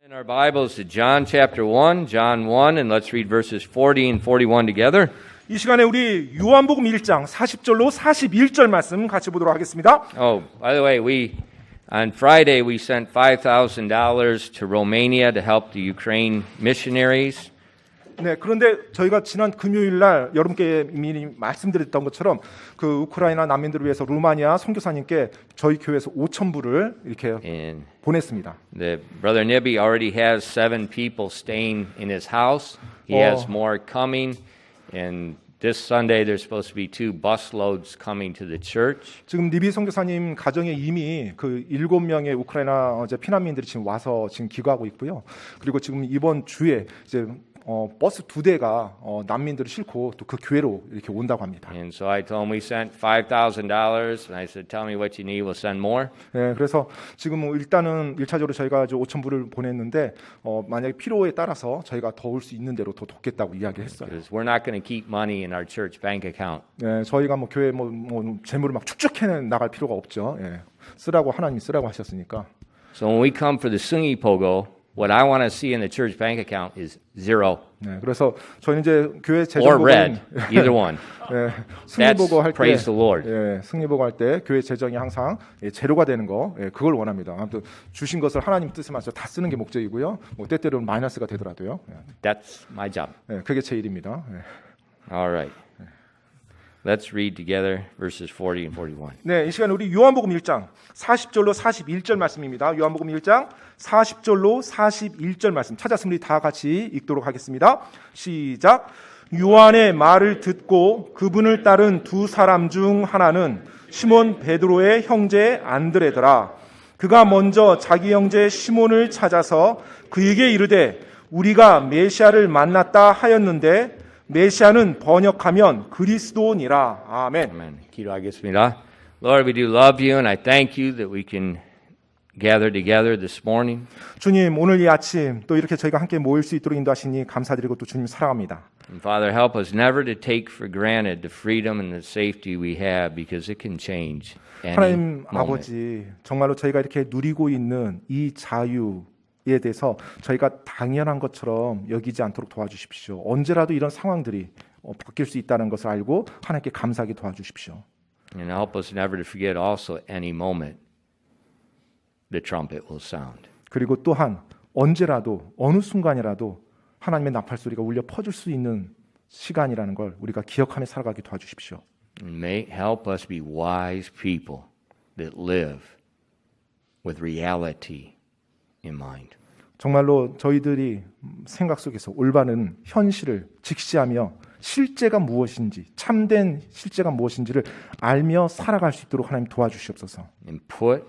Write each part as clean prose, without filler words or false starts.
In our Bibles to John chapter 1, John 1, and let's read verses 40 and 41 together. 이 시간에 우리 요한복음 1장 40절로 41절 말씀 같이 보도록 하겠습니다. Oh, by the way, on Friday we sent $5,000 to Romania to help the Ukraine missionaries. 네, 그런데 저희가 지난 금요일 날 여러분께 미리 말씀드렸던 것처럼 그 우크라이나 난민들을 위해서 루마니아 선교사님께 저희 교회에서 5,000불을 이렇게 보냈습니다. The brother Nibby already has 7 people staying in his house. He has more coming, and this Sunday there's supposed to be 2 busloads coming to the church. 지금 니비 선교사님 가정에 이미 그 7명의 우크라이나 피난민들이 지금 와서 지금 기거하고 있고요. 그리고 지금 이번 주에 이제 버스 2대가 난민들을 싣고 또 그 교회로 이렇게 온다고 합니다. And so I told him we sent $5,000, and I said, "Tell me what you need, we'll send more." 네, 그래서 지금 일단은 1차적으로 저희가 5,000불을 보냈는데 만약에 필요에 따라서 저희가 더 올 수 있는 대로 더 돕겠다고 이야기했어요. Because we're not going to keep money in our church bank account. 네, 저희가 뭐 교회 뭐 재물을 막 축적해 나갈 필요가 없죠. 예, 쓰라고 하나님 쓰라고 하셨으니까. So when we come for the Sungipogo, what I want to see in the church bank account is 0. 네, 그래서 저희는 이제 교회 Or 재정 red, either one. 예, 승리보고 할 때, praise the Lord. 예, 승리보고 할 때 교회 재정이 항상 제로가 되는 거, 예, 그걸 원합니다. 아무튼 주신 것을 하나님 뜻에 맞춰 다 쓰는 게 목적이고요. 뭐 때때로는 마이너스가 되더라도요. 예, That's my job. 예, 그게 제 일입니다. 예. All right. Let's read together verses 40 and 41. 네, 이 시간 우리 요한복음 1장 40절로 41절 말씀입니다. 요한복음 1장 40절로 41절 말씀 찾았으면 우리 다 같이 읽도록 하겠습니다. 시작. 요한의 말을 듣고 그분을 따른 2 사람 중 하나는 시몬 베드로의 형제 안드레더라. 그가 먼저 자기 형제 시몬을 찾아서 그에게 이르되 우리가 메시아를 만났다 하였는데 메시아는 번역하면 그리스도니라. 아멘. Amen. 기도하겠습니다. Lord, we do love you, and I thank you that we can gather together this morning. 주님, 오늘 이 아침 또 이렇게 저희가 함께 모일 수 있도록 인도하시니 감사드리고 또 주님 사랑합니다. And Father, help us never to take for granted the freedom and the safety we have, because it can change any 하나님 moment. 아버지, 정말로 저희가 이렇게 누리고 있는 이 자유에 대해서 저희가 당연한 것처럼 여기지 않도록 도와주십시오. 언제라도 이런 상황들이 바뀔 수 있다는 것을 알고 하나님께 감사하게 도와주십시오. And help us never to forget also any moment the trumpet will sound. 그리고 또한 언제라도 어느 순간이라도 하나님의 나팔 소리가 울려 퍼질 수 있는 시간이라는 걸 우리가 기억하며 살아가게 도와주십시오. And may help us be wise people that live with reality in mind. 정말로 저희들이 생각 속에서 올바른 현실을 직시하며 실제가 무엇인지, 참된 실제가 무엇인지를 알며 살아갈 수 있도록 하나님 도와주시옵소서. And put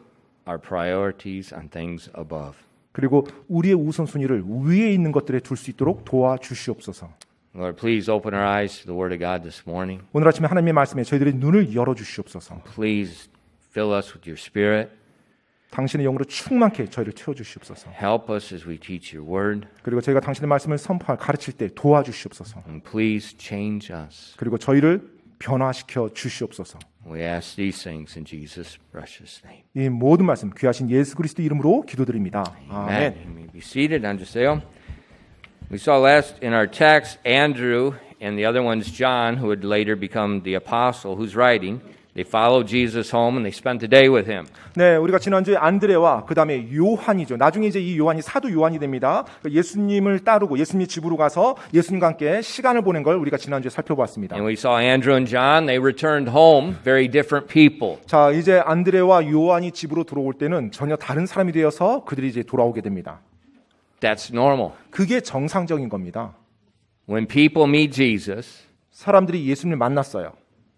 our priorities on things above. 그리고 우리의 우선순위를 위에 있는 것들에 둘 수 있도록 도와주시옵소서. Lord, please open our eyes to the Word of God this morning. 오늘 아침에 하나님의 말씀에 저희들의 눈을 열어주시옵소서. Please fill us with your Spirit. 당신의 영으로 충만케 저희를 채워주시옵소서. Help us as we teach your Word. 그리고 저희가 당신의 말씀을 선포할 가르칠 때 도와주시옵소서. And please change us. 그리고 저희를 변화시켜 주시옵소서. We ask these things in Jesus' precious name. 이 모든 말씀 귀하신 예수 그리스도 이름으로 기도드립니다. 아멘. You may be seated. 앉으세요. We saw last in our text Andrew and the other one's John, who would later become the apostle who's writing. They followed Jesus home and they spent the day with him. 네, 우리가 지난주에 안드레와 그다음에 요한이죠. 나중에 이제 이 요한이 사도 요한이 됩니다. 예수님을 따르고 예수님 집으로 가서 예수님과 함께 시간을 보낸 걸 우리가 지난주에 살펴보았습니다. And we saw Andrew and John. They returned home, very different people. 자, 이제 안드레와 요한이 집으로 들어올 때는 전혀 다른 사람이 되어서 그들이 이제 돌아오게 됩니다. That's normal. 그게 정상적인 겁니다. When people meet Jesus 사람들이 예수님을 만났어요.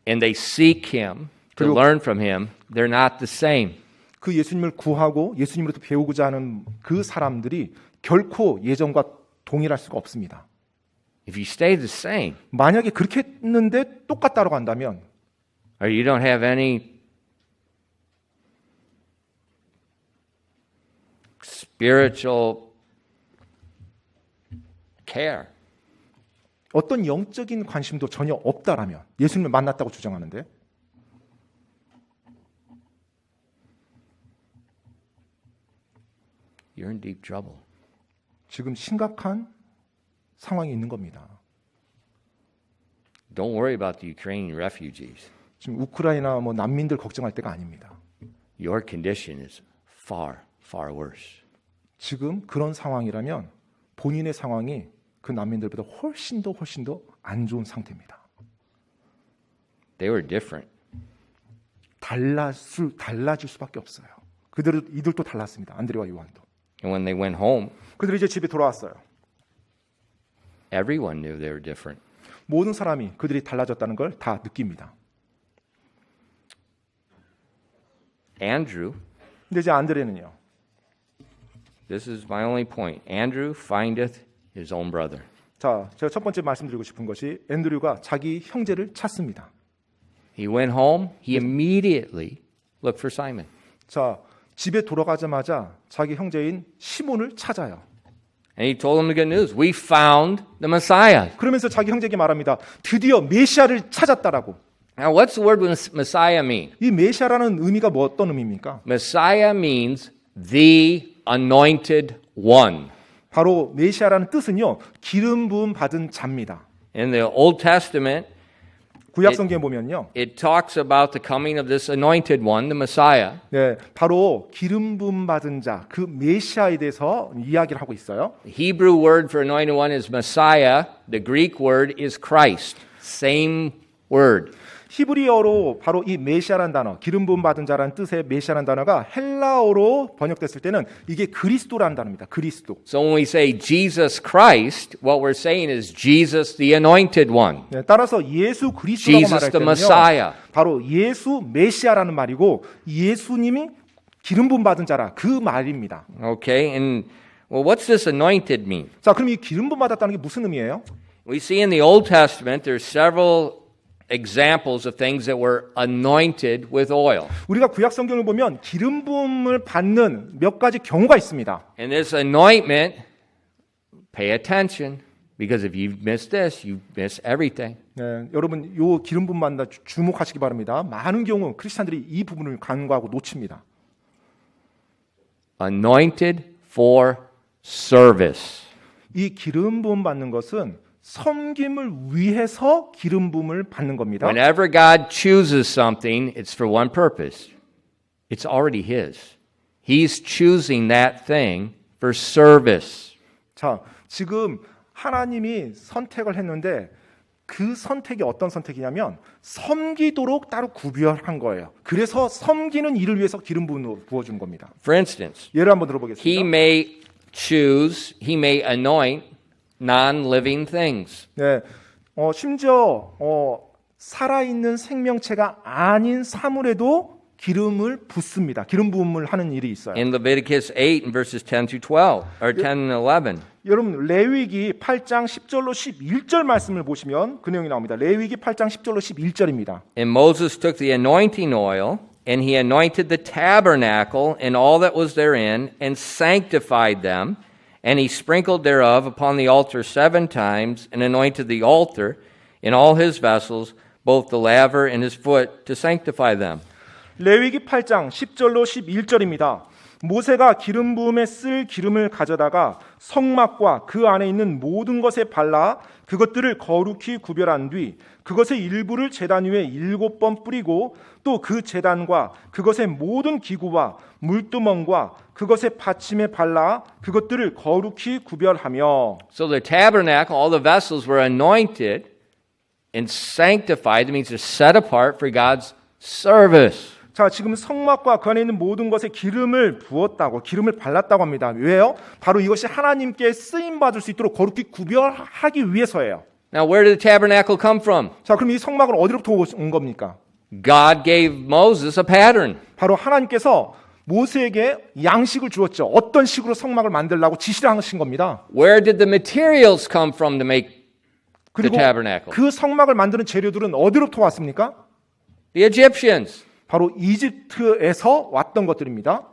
and they seek him to 그리고 learn from him, they're not the same. 그 예수님을 구하고 예수님으로부터 배우고자 하는 그 사람들이 결코 예전과 동일할 수가 없습니다. If you stay the same, 만약에 그렇게 했는데 똑같다고 한다면 or you don't have any spiritual care, 어떤 영적인 관심도 전혀 없다라면 예수님을 만났다고 주장하는데 you're in deep trouble. 지금 심각한 상황이 있는 겁니다. Don't worry about the Ukrainian refugees. 지금 우크라이나 난민들 걱정할 때가 아닙니다. Your condition is far, far worse. 지금 그런 상황이라면 본인의 상황이 그 난민들보다 훨씬 더 안 좋은 상태입니다. They were different. 달라질 수밖에 없어요. 이들도 달랐습니다. 안드레와 요한도. And when they went home, 그들이 이제 집에 돌아왔어요. everyone knew they were different. 모든 사람이 그들이 달라졌다는 걸 다 느낍니다. Andrew, 근데 이제 안드레는요. this is my only point. Andrew findeth his own brother. 자, 제가 첫 번째 말씀드리고 싶은 것이 앤드류가 자기 형제를 찾습니다. He went home, he immediately looked for Simon. 자, 집에 돌아가자마자 자기 형제인 시몬을 찾아요. And he told him the good news. We found the Messiah. 그러면서 자기 형제에게 말합니다. 드디어 메시아를 찾았다라고. Now, what's the word Messiah mean? 이 메시아라는 의미가 어떤 의미입니까? Messiah means the anointed one. 바로 메시아라는 뜻은요. 기름 부음 받은 자입니다. In the Old Testament, 구약 성경에 보면요. it talks about the coming of this anointed one, the Messiah. 네, 바로 기름 부음 받은 자, 그 메시아에 대해서 이야기를 하고 있어요. The Hebrew word for anointed one is Messiah. The Greek word is Christ. Same word. 히브리어로 바로 이 메시아라는 단어, 기름 부음 받은 자라는 뜻의 메시아라는 단어가 헬라어로 번역됐을 때는 이게 그리스도라는 단어입니다. 그리스도. So when we say Jesus Christ, what we're saying is Jesus the anointed one. 네, 따라서 예수 그리스도라고 Jesus 말할 the 때는요. Messiah. 바로 예수 메시아라는 말이고 예수님이 기름 부음 받은 자라 그 말입니다. Okay, and well, what's this anointed mean? 자, 그럼 이 기름 부음 받았다는 게 무슨 의미예요? We see in the Old Testament there's several examples of things that were anointed with oil. 우리가 구약 성경을 보면 기름 부음을 받는 몇 가지 경우가 있습니다. And this anointment, pay attention, because if you miss this, you miss everything. 네, 여러분 요 기름 부음 받는다 주목하시기 바랍니다. 많은 경우 크리스찬들이 이 부분을 간과하고 놓칩니다. Anointed for service. 이 기름 부음 받는 것은 섬김을 위해서 기름 부음을 받는 겁니다. Whenever God chooses something, it's for one purpose. It's already His. He's choosing that thing for service. 자, 지금 하나님이 선택을 했는데 그 선택이 어떤 선택이냐면 섬기도록 따로 구별한 거예요. 그래서 섬기는 일을 위해서 기름 부음을 부어주는 겁니다. For instance, 예를 한번 He 들어보겠습니다. may choose, He may anoint non-living things. 네, 심지어 살아있는 생명체가 아닌 사물에도 기름을 붓습니다. 기름 부음을 하는 일이 있어요. In Leviticus 8 and verses 10 through 12, or 10 and 11. 여러분 레위기 8장 10절로 11절 말씀을 보시면 그 내용이 나옵니다. 레위기 8장 10절로 11절입니다. And Moses took the anointing oil, and he anointed the tabernacle and all that was therein, and sanctified them. And he sprinkled thereof upon the altar 7 times, and anointed the altar in all his vessels, both the laver and his foot, to sanctify them. 레위기 8장 10절로 11절입니다. 모세가 기름 부음에 쓸 기름을 가져다가 성막과 그 안에 있는 모든 것에 발라 그것들을 거룩히 구별한 뒤 그것의 일부를 제단 위에 7번 뿌리고 또 그 제단과 그것의 모든 기구와 물두멍과 그것의 받침에 발라 그것들을 거룩히 구별하며. So the tabernacle, all the vessels were anointed and sanctified. That means they're set apart for God's service. 자, 지금 성막과 그 안에 있는 모든 것에 기름을 부었다고, 기름을 발랐다고 합니다. 왜요? 바로 이것이 하나님께 쓰임 받을 수 있도록 거룩히 구별하기 위해서예요. Now, where did the tabernacle come from? 자, 그럼 이 성막은 어디로부터 온 겁니까? God gave Moses a pattern. 바로 하나님께서 모세에게 양식을 주었죠. 어떤 식으로 성막을 만들라고 지시를 하신 겁니다. Where did the materials come from to make the 그리고 tabernacle? 그 성막을 만드는 재료들은 어디로부터 왔습니까? The Egyptians. 바로 이집트에서 왔던 것들입니다.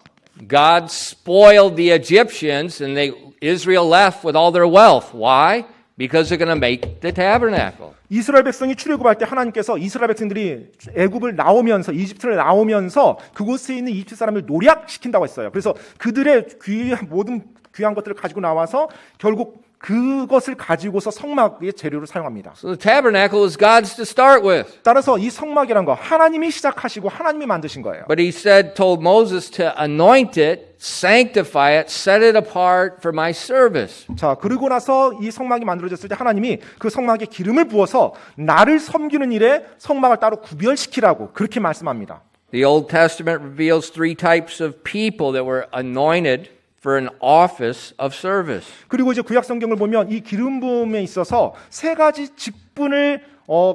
God spoiled the Egyptians and Israel left with all their wealth. Why? Because they're going to make the tabernacle. 이스라엘 백성이 출애굽할 때 하나님께서 이스라엘 백성들이 애굽을 나오면서 이집트를 나오면서 그곳에 있는 이집트 사람을 노략시킨다고 했어요. 그래서 그들의 귀한 모든 귀한 것들을 가지고 나와서 결국 그것을 가지고서 성막의 재료를 사용합니다. So the tabernacle is God's to start with. 따라서 이 성막이란 거 하나님이 시작하시고 하나님이 만드신 거예요. But he told Moses to anoint it, sanctify it, set it apart for my service. 자, 그리고 나서 이 성막이 만들어졌을 때 하나님이 그 성막에 기름을 부어서 나를 섬기는 일에 성막을 따로 구별시키라고 그렇게 말씀합니다. The Old Testament reveals three types of people that were anointed for an office of service. 그리고 이제 구약 성경을 보면 이 기름 부음에 있어서 세 가지 직분을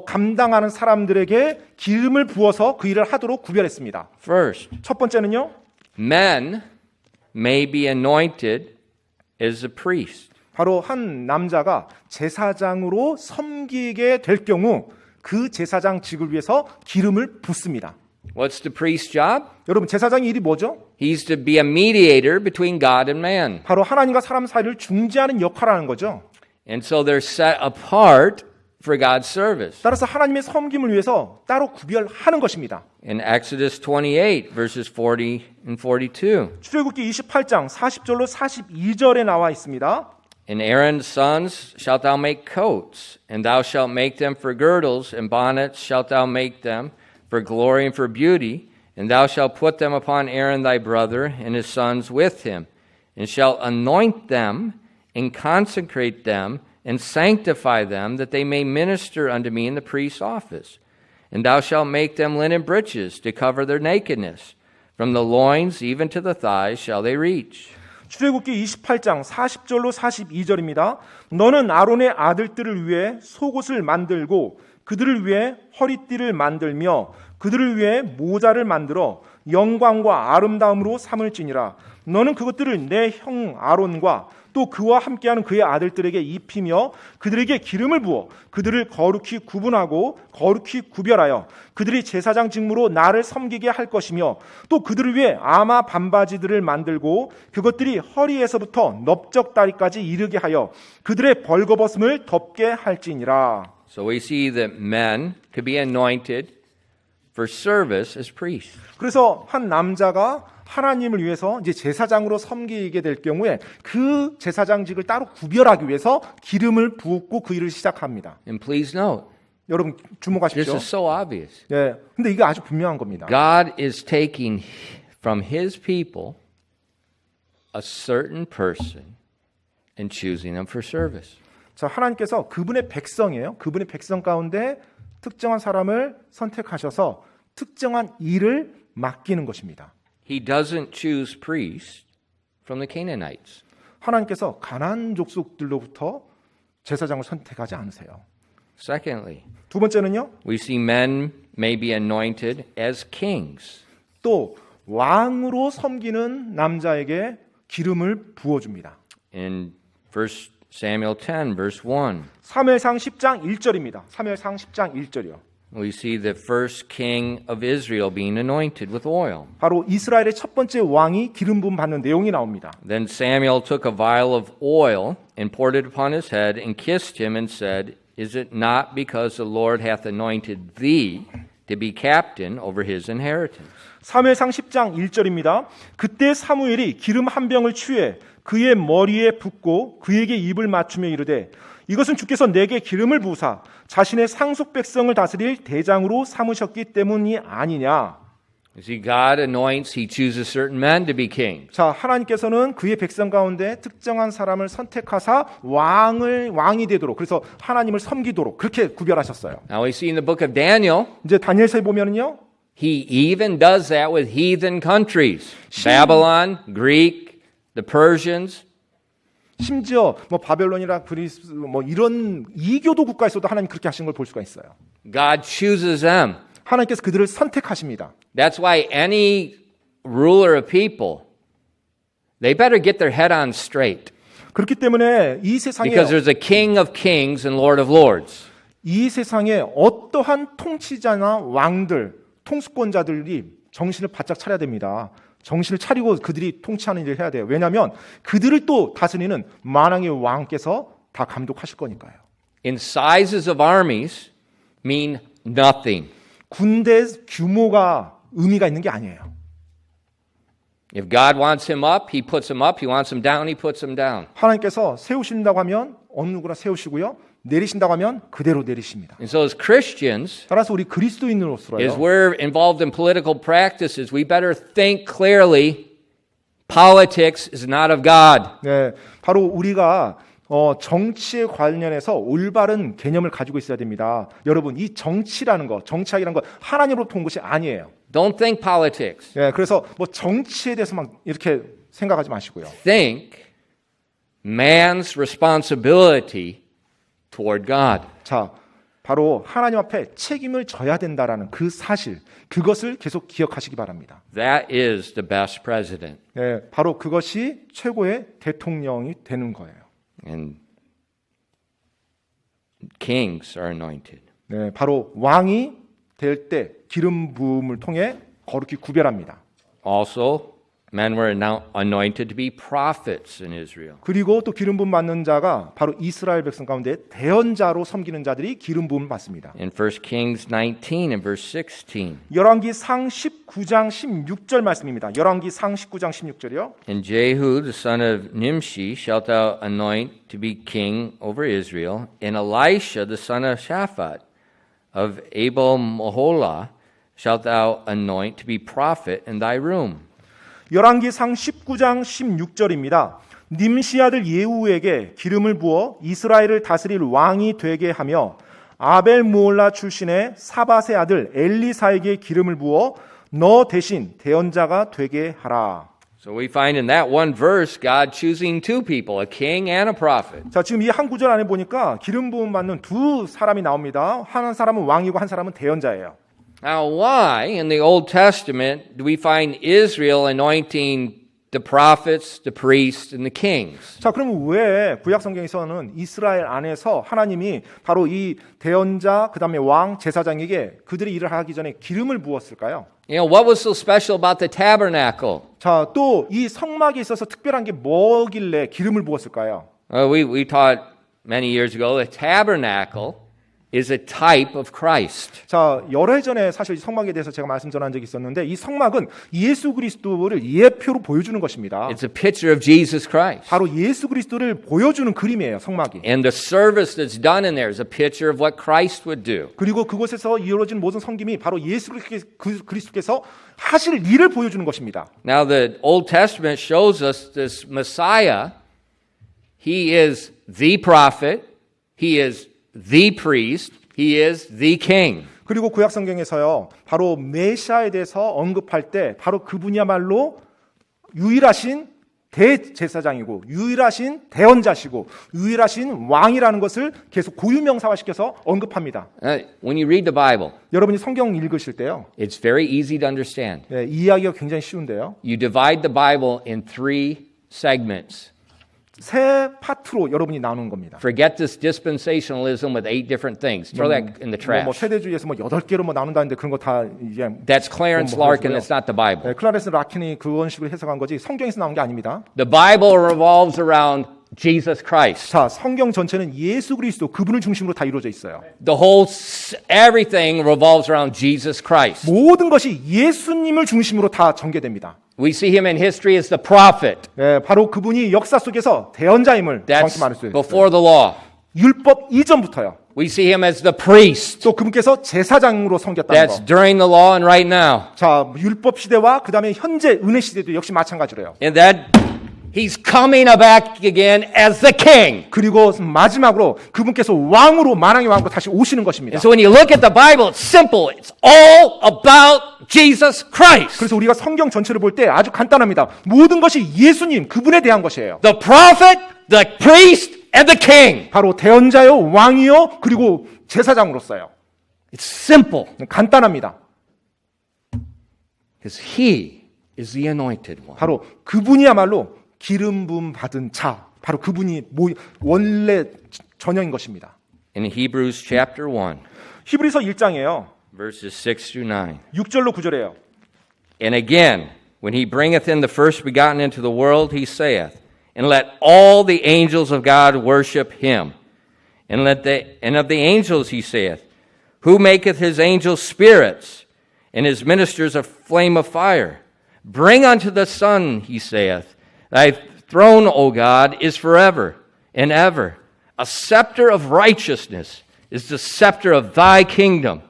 감당하는 사람들에게 기름을 부어서 그 일을 하도록 구별했습니다. First, 첫 번째는요. men may be anointed as a priest. 바로 한 남자가 제사장으로 섬기게 될 경우 그 제사장직을 위해서 기름을 붓습니다. What's the priest's job? 여러분 제사장의 일이 뭐죠? He's to be a mediator between God and man. 바로 하나님과 사람 사이를 중재하는 역할을 하는 거죠. And so they're set apart for God's service. 따라서 하나님의 섬김을 위해서 따로 구별하는 것입니다. In Exodus 28, verses 40 and 42. 출애굽기 28장 40절로 42절에 나와 있습니다. And Aaron's sons shalt thou make coats, and thou shalt make them for girdles, and bonnets shalt thou make them for glory and for beauty, and thou shalt put them upon Aaron thy brother and his sons with him, and shalt anoint them, and consecrate them, and sanctify them, that they may minister unto me in the priest's office. And thou shalt make them linen breeches to cover their nakedness. From the loins even to the thighs shall they reach. 출애굽기 28장 40절로 42절입니다. 너는 아론의 아들들을 위해 속옷을 만들고 그들을 위해 허리띠를 만들며 그들을 위해 모자를 만들어 영광과 아름다움으로 삼을지니라. 너는 그것들을 내 형 아론과 또 그와 함께하는 그의 아들들에게 입히며 그들에게 기름을 부어 그들을 거룩히 구분하고 거룩히 구별하여 그들이 제사장 직무로 나를 섬기게 할 것이며 또 그들을 위해 아마 반바지들을 만들고 그것들이 허리에서부터 넓적다리까지 이르게 하여 그들의 벌거벗음을 덮게 할지니라. So we see that men could be anointed for service as priests. 그래서 한 남자가 하나님을 위해서 이제 제사장으로 섬기게 될 경우에 그 제사장직을 따로 구별하기 위해서 기름을 붓고 그 일을 시작합니다. And please note, 여러분 this 주목하십시오. is so obvious. 네, 근데 이게 아주 분명한 겁니다. God is taking from his people a certain person and choosing them for service. 자, 하나님께서 그분의 백성이에요. 그분의 백성 가운데 특정한 사람을 선택하셔서 특정한 일을 맡기는 것입니다. He doesn't choose priests from the Canaanites. 하나님께서 가나안 족속들로부터 제사장을 선택하지 않으세요. Secondly, 두 번째는요. we see men may be anointed as kings. 또 왕으로 섬기는 남자에게 기름을 부어줍니다. In 1 Samuel 10, verse 1, 사무엘상 10장 1절입니다. 사무엘상 10장 1절이요. we see the first king of Israel being anointed with oil. 바로 이스라엘의 첫 번째 왕이 기름 부음 받는 내용이 나옵니다. Then Samuel took a vial of oil and poured it upon his head and kissed him and said, Is it not because the Lord hath anointed thee to be captain over his inheritance? 사무엘상 10장 1절입니다. 그때 사무엘이 기름 한 병을 취해 그의 머리에 붓고 그에게 입을 맞추며 이르되 이것은 주께서 내게 기름을 부으사 자신의 상속 백성을 다스릴 대장으로 삼으셨기 때문이 아니냐. You see, God anoints, he chooses certain men to be kings. 자, 하나님께서는 그의 백성 가운데 특정한 사람을 선택하사 왕이 되도록 그래서 하나님을 섬기도록 그렇게 구별하셨어요. Now we see in the book of Daniel, 이제 다니엘서에 보면은요. he even does that with heathen countries. Babylon, Greek, the Persians. 심지어 뭐 바벨론이나 그리스 뭐 이런 이교도 국가에서도 하나님 그렇게 하신 걸 볼 수가 있어요. God chooses them. 하나님께서 그들을 선택하십니다. That's why any ruler of people, they better get their head on straight. 그렇기 때문에 이 세상에 Because there's a king of kings and lord of lords. 이 세상에 어떠한 통치자나 왕들, 통수권자들이 정신을 바짝 차려야 됩니다. 정신을 차리고 그들이 통치하는 일을 해야 돼요. 왜냐하면 그들을 또 다스리는 만왕의 왕께서 다 감독하실 거니까요. In sizes of armies mean nothing. 군대 규모가 의미가 있는 게 아니에요. If God wants him up, he puts him up. He wants him down, he puts him down. 하나님께서 세우신다고 하면 어느 누구나 세우시고요. 내리신다고 하면 그대로 내리십니다. And so as Christians, 따라서 우리 as 그리스도인으로서요. we're involved in political practices, we better think clearly. Politics is not of God. 네, 바로 우리가 정치에 관련해서 올바른 개념을 가지고 있어야 됩니다. 여러분, 이 정치라는 거, 정치학이라는 거 하나님으로부터 온 것이 아니에요. Don't think politics. 네, 그래서 뭐 정치에 대해서 막 이렇게 생각하지 마시고요. Think man's responsibility toward God. 자, 바로 하나님 앞에 책임을 져야 된다라는 그 사실, 그것을 계속 기억하시기 바랍니다. That is the best president. 네, 바로 그것이 최고의 대통령이 되는 거예요. And kings are anointed. 네, 바로 왕이 될 때 기름 부음을 통해 거룩히 구별합니다. Also, men were now anointed to be prophets in Israel. 그리고 또 기름 부음 받는 자가 바로 이스라엘 백성 가운데 대언자로 섬기는 자들이 기름 부음을 받습니다. In 1 Kings 19 and verse 16. 열왕기상 19장 16절 말씀입니다. 열왕기상 19장 16절이요. And Jehu, the son of Nimshi, shalt thou anoint to be king over Israel, and Elisha, the son of Shaphat, of Abel Maholah, shalt thou anoint to be prophet in thy room. 열왕기상 19장 16절입니다. 님시 아들 예후에게 기름을 부어 이스라엘을 다스릴 왕이 되게 하며 아벨 무올라 출신의 사밧의 아들 엘리사에게 기름을 부어 너 대신 대언자가 되게 하라. So we find in that one verse God choosing two people, a king and a prophet. 자, 지금 이 한 구절 안에 보니까 기름 부음 받는 두 사람이 나옵니다. 한 사람은 왕이고 한 사람은 대언자예요. Now, why in the Old Testament do we find Israel anointing the prophets, the priests, and the kings? 자, 그러면 왜 구약 성경에서는 이스라엘 안에서 하나님이 바로 이 대언자, 그다음에 왕, 제사장에게 그들이 일을 하기 전에 기름을 부었을까요? You know, what was so special about the tabernacle? 자, 또 이 성막에 있어서 특별한 게 뭐길래 기름을 부었을까요? We taught many years ago the tabernacle is a type of Christ. 자, 여러 해 전에 사실 이 성막에 대해서 제가 말씀 전한 적이 있었는데 이 성막은 예수 그리스도를 예표로 보여주는 것입니다. It's a picture of Jesus Christ. 바로 예수 그리스도를 보여주는 그림이에요, 성막이. And the service that's done in there is a picture of what Christ would do. 그리고 그곳에서 이루어진 모든 섬김이 바로 예수 그리스도께서 하실 일을 보여주는 것입니다. Now the Old Testament shows us this Messiah, he is the prophet, he is the priest, he is the king. 그리고 구약 성경에서요, 바로 메시아에 대해서 언급할 때 바로 그분이야말로 유일하신 대제사장이고 유일하신 대언자시고 유일하신 왕이라는 것을 계속 고유명사화시켜서 언급합니다. When you read the Bible, 여러분이 성경 읽으실 때요, it's very easy to understand. 네, 이해하기가 굉장히 쉬운데요. You divide the Bible in three segments. 세 파트로 여러분이 나누는 겁니다. Forget this dispensationalism with 8 different things. Throw that in the 뭐 trash. 세대주의에서 뭐 8개로 뭐 나눈다는데 그런 거 다 이제 That's Clarence Larkin. It's not the Bible. 네, 클라레스 라킨이 그런 식으로 해석한 거지 성경에서 나온 게 아닙니다. The Bible revolves around Jesus Christ. 자, 성경 전체는 예수 그리스도 그분을 중심으로 다 이루어져 있어요. The whole everything revolves around Jesus Christ. 모든 것이 예수님을 중심으로 다 전개됩니다. We see him in history as the prophet. 네, 바로 그분이 역사 속에서 대언자임을 정확히 That's 말할 수 있어요. before the law. 율법 이전부터요. We see him as the priest. 또 그분께서 제사장으로 섬겼다는 That's 거. during the law and right now. 자, 율법 시대와 그다음에 현재 은혜 시대도 역시 마찬가지로요. And that he's coming back again as the king. 그리고 마지막으로 그분께서 왕으로 만왕의 왕으로 다시 오시는 것입니다. And so when you look at the Bible, it's simple. It's all about Jesus Christ. 그래서 우리가 성경 전체를 볼 때 아주 간단합니다. 모든 것이 예수님 그분에 대한 것이에요. The prophet, the priest, and the king. 바로 대언자요, 왕이요, 그리고 제사장으로서요. It's simple. 간단합니다. Because he is the anointed one. 바로 그분이야말로 기름 부음 받은 자, 바로 그분이 원래 전형인 것입니다. In Hebrews chapter 1, 히브리서 1장이에요. verses 6 through 9. 6절로 9절이에요. And again, when he bringeth in the first begotten into the world, he saith, and let all the angels of God worship him. And of the angels he saith, who maketh his angels spirits, and his ministers a flame of fire. Bring unto the Son, he saith, thy throne, O God, is forever and ever. A scepter of righteousness is the scepter of thy kingdom.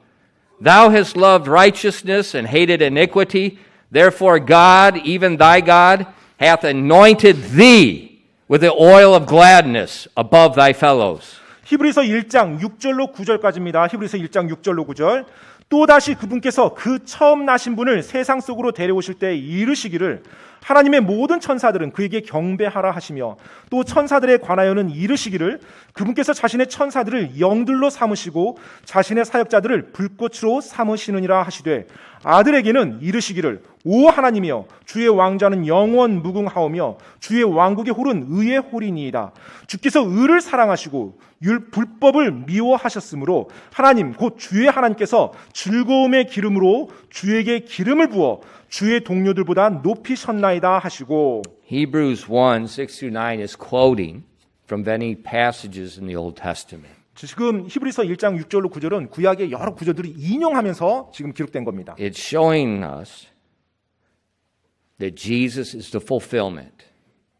Thou hast loved righteousness and hated iniquity. Therefore God, even thy God, hath anointed thee with the oil of gladness above thy fellows. 히브리서 1장 6절로 9절까지입니다. 히브리서 1장 6절로 9절. 또다시 그분께서 그 처음 나신 분을 세상 속으로 데려오실 때 이르시기를 하나님의 모든 천사들은 그에게 경배하라 하시며 또 천사들에 관하여는 이르시기를 그분께서 자신의 천사들을 영들로 삼으시고 자신의 사역자들을 불꽃으로 삼으시느니라 하시되 아들에게는 이르시기를 오 하나님이여 주의 왕좌는 영원 무궁하오며 주의 왕국의 홀은 의의 홀이니이다. 주께서 의를 사랑하시고 불법을 미워하셨으므로 하나님 곧 주의 하나님께서 즐거움의 기름으로 주에게 기름을 부어 주의 동료들보다 높이셨나이다 하시고. Hebrews 1, 6-9 is quoting from many passages in the Old Testament. 지금 히브리서 1장 6절로 9절은 구약의 여러 구절들이 인용하면서 지금 기록된 겁니다. It's showing us that Jesus is the fulfillment.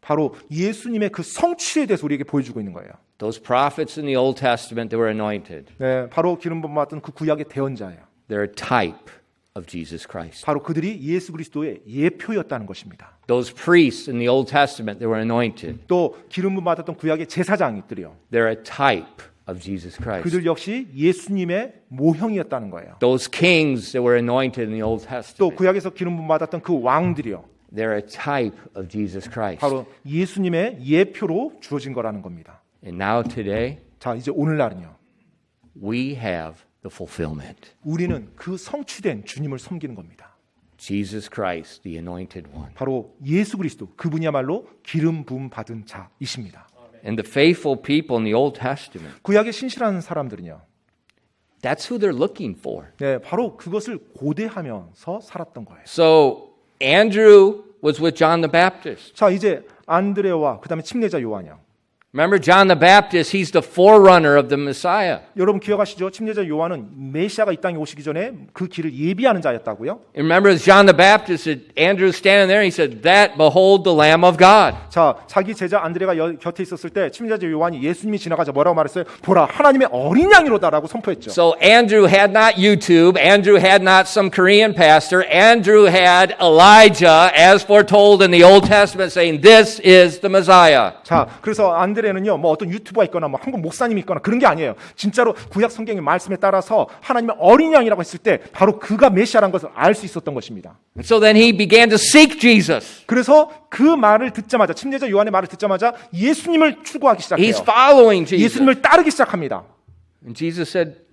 바로 예수님의 그 성취에 대해서 우리에게 보여주고 있는 거예요. Those prophets in the Old Testament, they were anointed. 네, 바로 기름 부음 받은 그 구약의 대언자예요. They're a type of Jesus Christ. 바로 그들이 예수 그리스도의 예표였다는 것입니다. Those priests in the Old Testament, they were anointed. 또 기름 부음 받았던 구약의 제사장들이요. They're a type of Jesus Christ. 그들 역시 예수님의 모형이었다는 거예요. Those kings that were anointed in the Old 또 Testament, 구약에서 기름 부음 받았던 그 왕들이요. they're a type of Jesus Christ. 바로 예수님의 예표로 주어진 거라는 겁니다. And now today, 자, 이제 오늘날은요. we have the fulfillment. 우리는 그 성취된 주님을 섬기는 겁니다. Jesus Christ, the anointed one. 바로 예수 그리스도 그분이야말로 기름 부음 받은 자이십니다. And the faithful people in the Old Testament, 구약의 신실한 사람들은요. that's who they're looking for. 네, 바로 그것을 고대하면서 살았던 거예요. So Andrew was with John the Baptist. 자, 이제 안드레와 그다음에 침례자 요한이요. Remember John the Baptist, he's the forerunner of the Messiah. 여러분 기억하시죠? 침례자 요한은 메시아가 이 땅에 오시기 전에 그 길을 예비하는 자였다고요. And remember as John the Baptist, Andrew was standing there and he said, that behold the Lamb of God. 자, 자기 제자 안드레가 곁에 있었을 때 침례자 요한이 예수님이 지나가자 뭐라고 말했어요? 보라, 하나님의 어린 양이로다라고 선포했죠. So Andrew had not YouTube, Andrew had not some Korean pastor, Andrew had Elijah as foretold in the Old Testament saying, this is the Messiah. 자, 그래서 안드레는요, 뭐 어떤 유튜버가 있거나 뭐 한국 목사님이 있거나 그런 게 아니에요. 진짜로 구약 성경의 말씀에 따라서 하나님의 어린 양이라고 했을 때 바로 그가 메시아라는 것을 알 수 있었던 것입니다. And so then he began to seek Jesus. 그래서 그 말을 듣자마자 침례자 요한의 말을 듣자마자 예수님을 추구하기 시작해요. He's following Jesus. 예수님을 따르기 시작합니다. And Jesus said,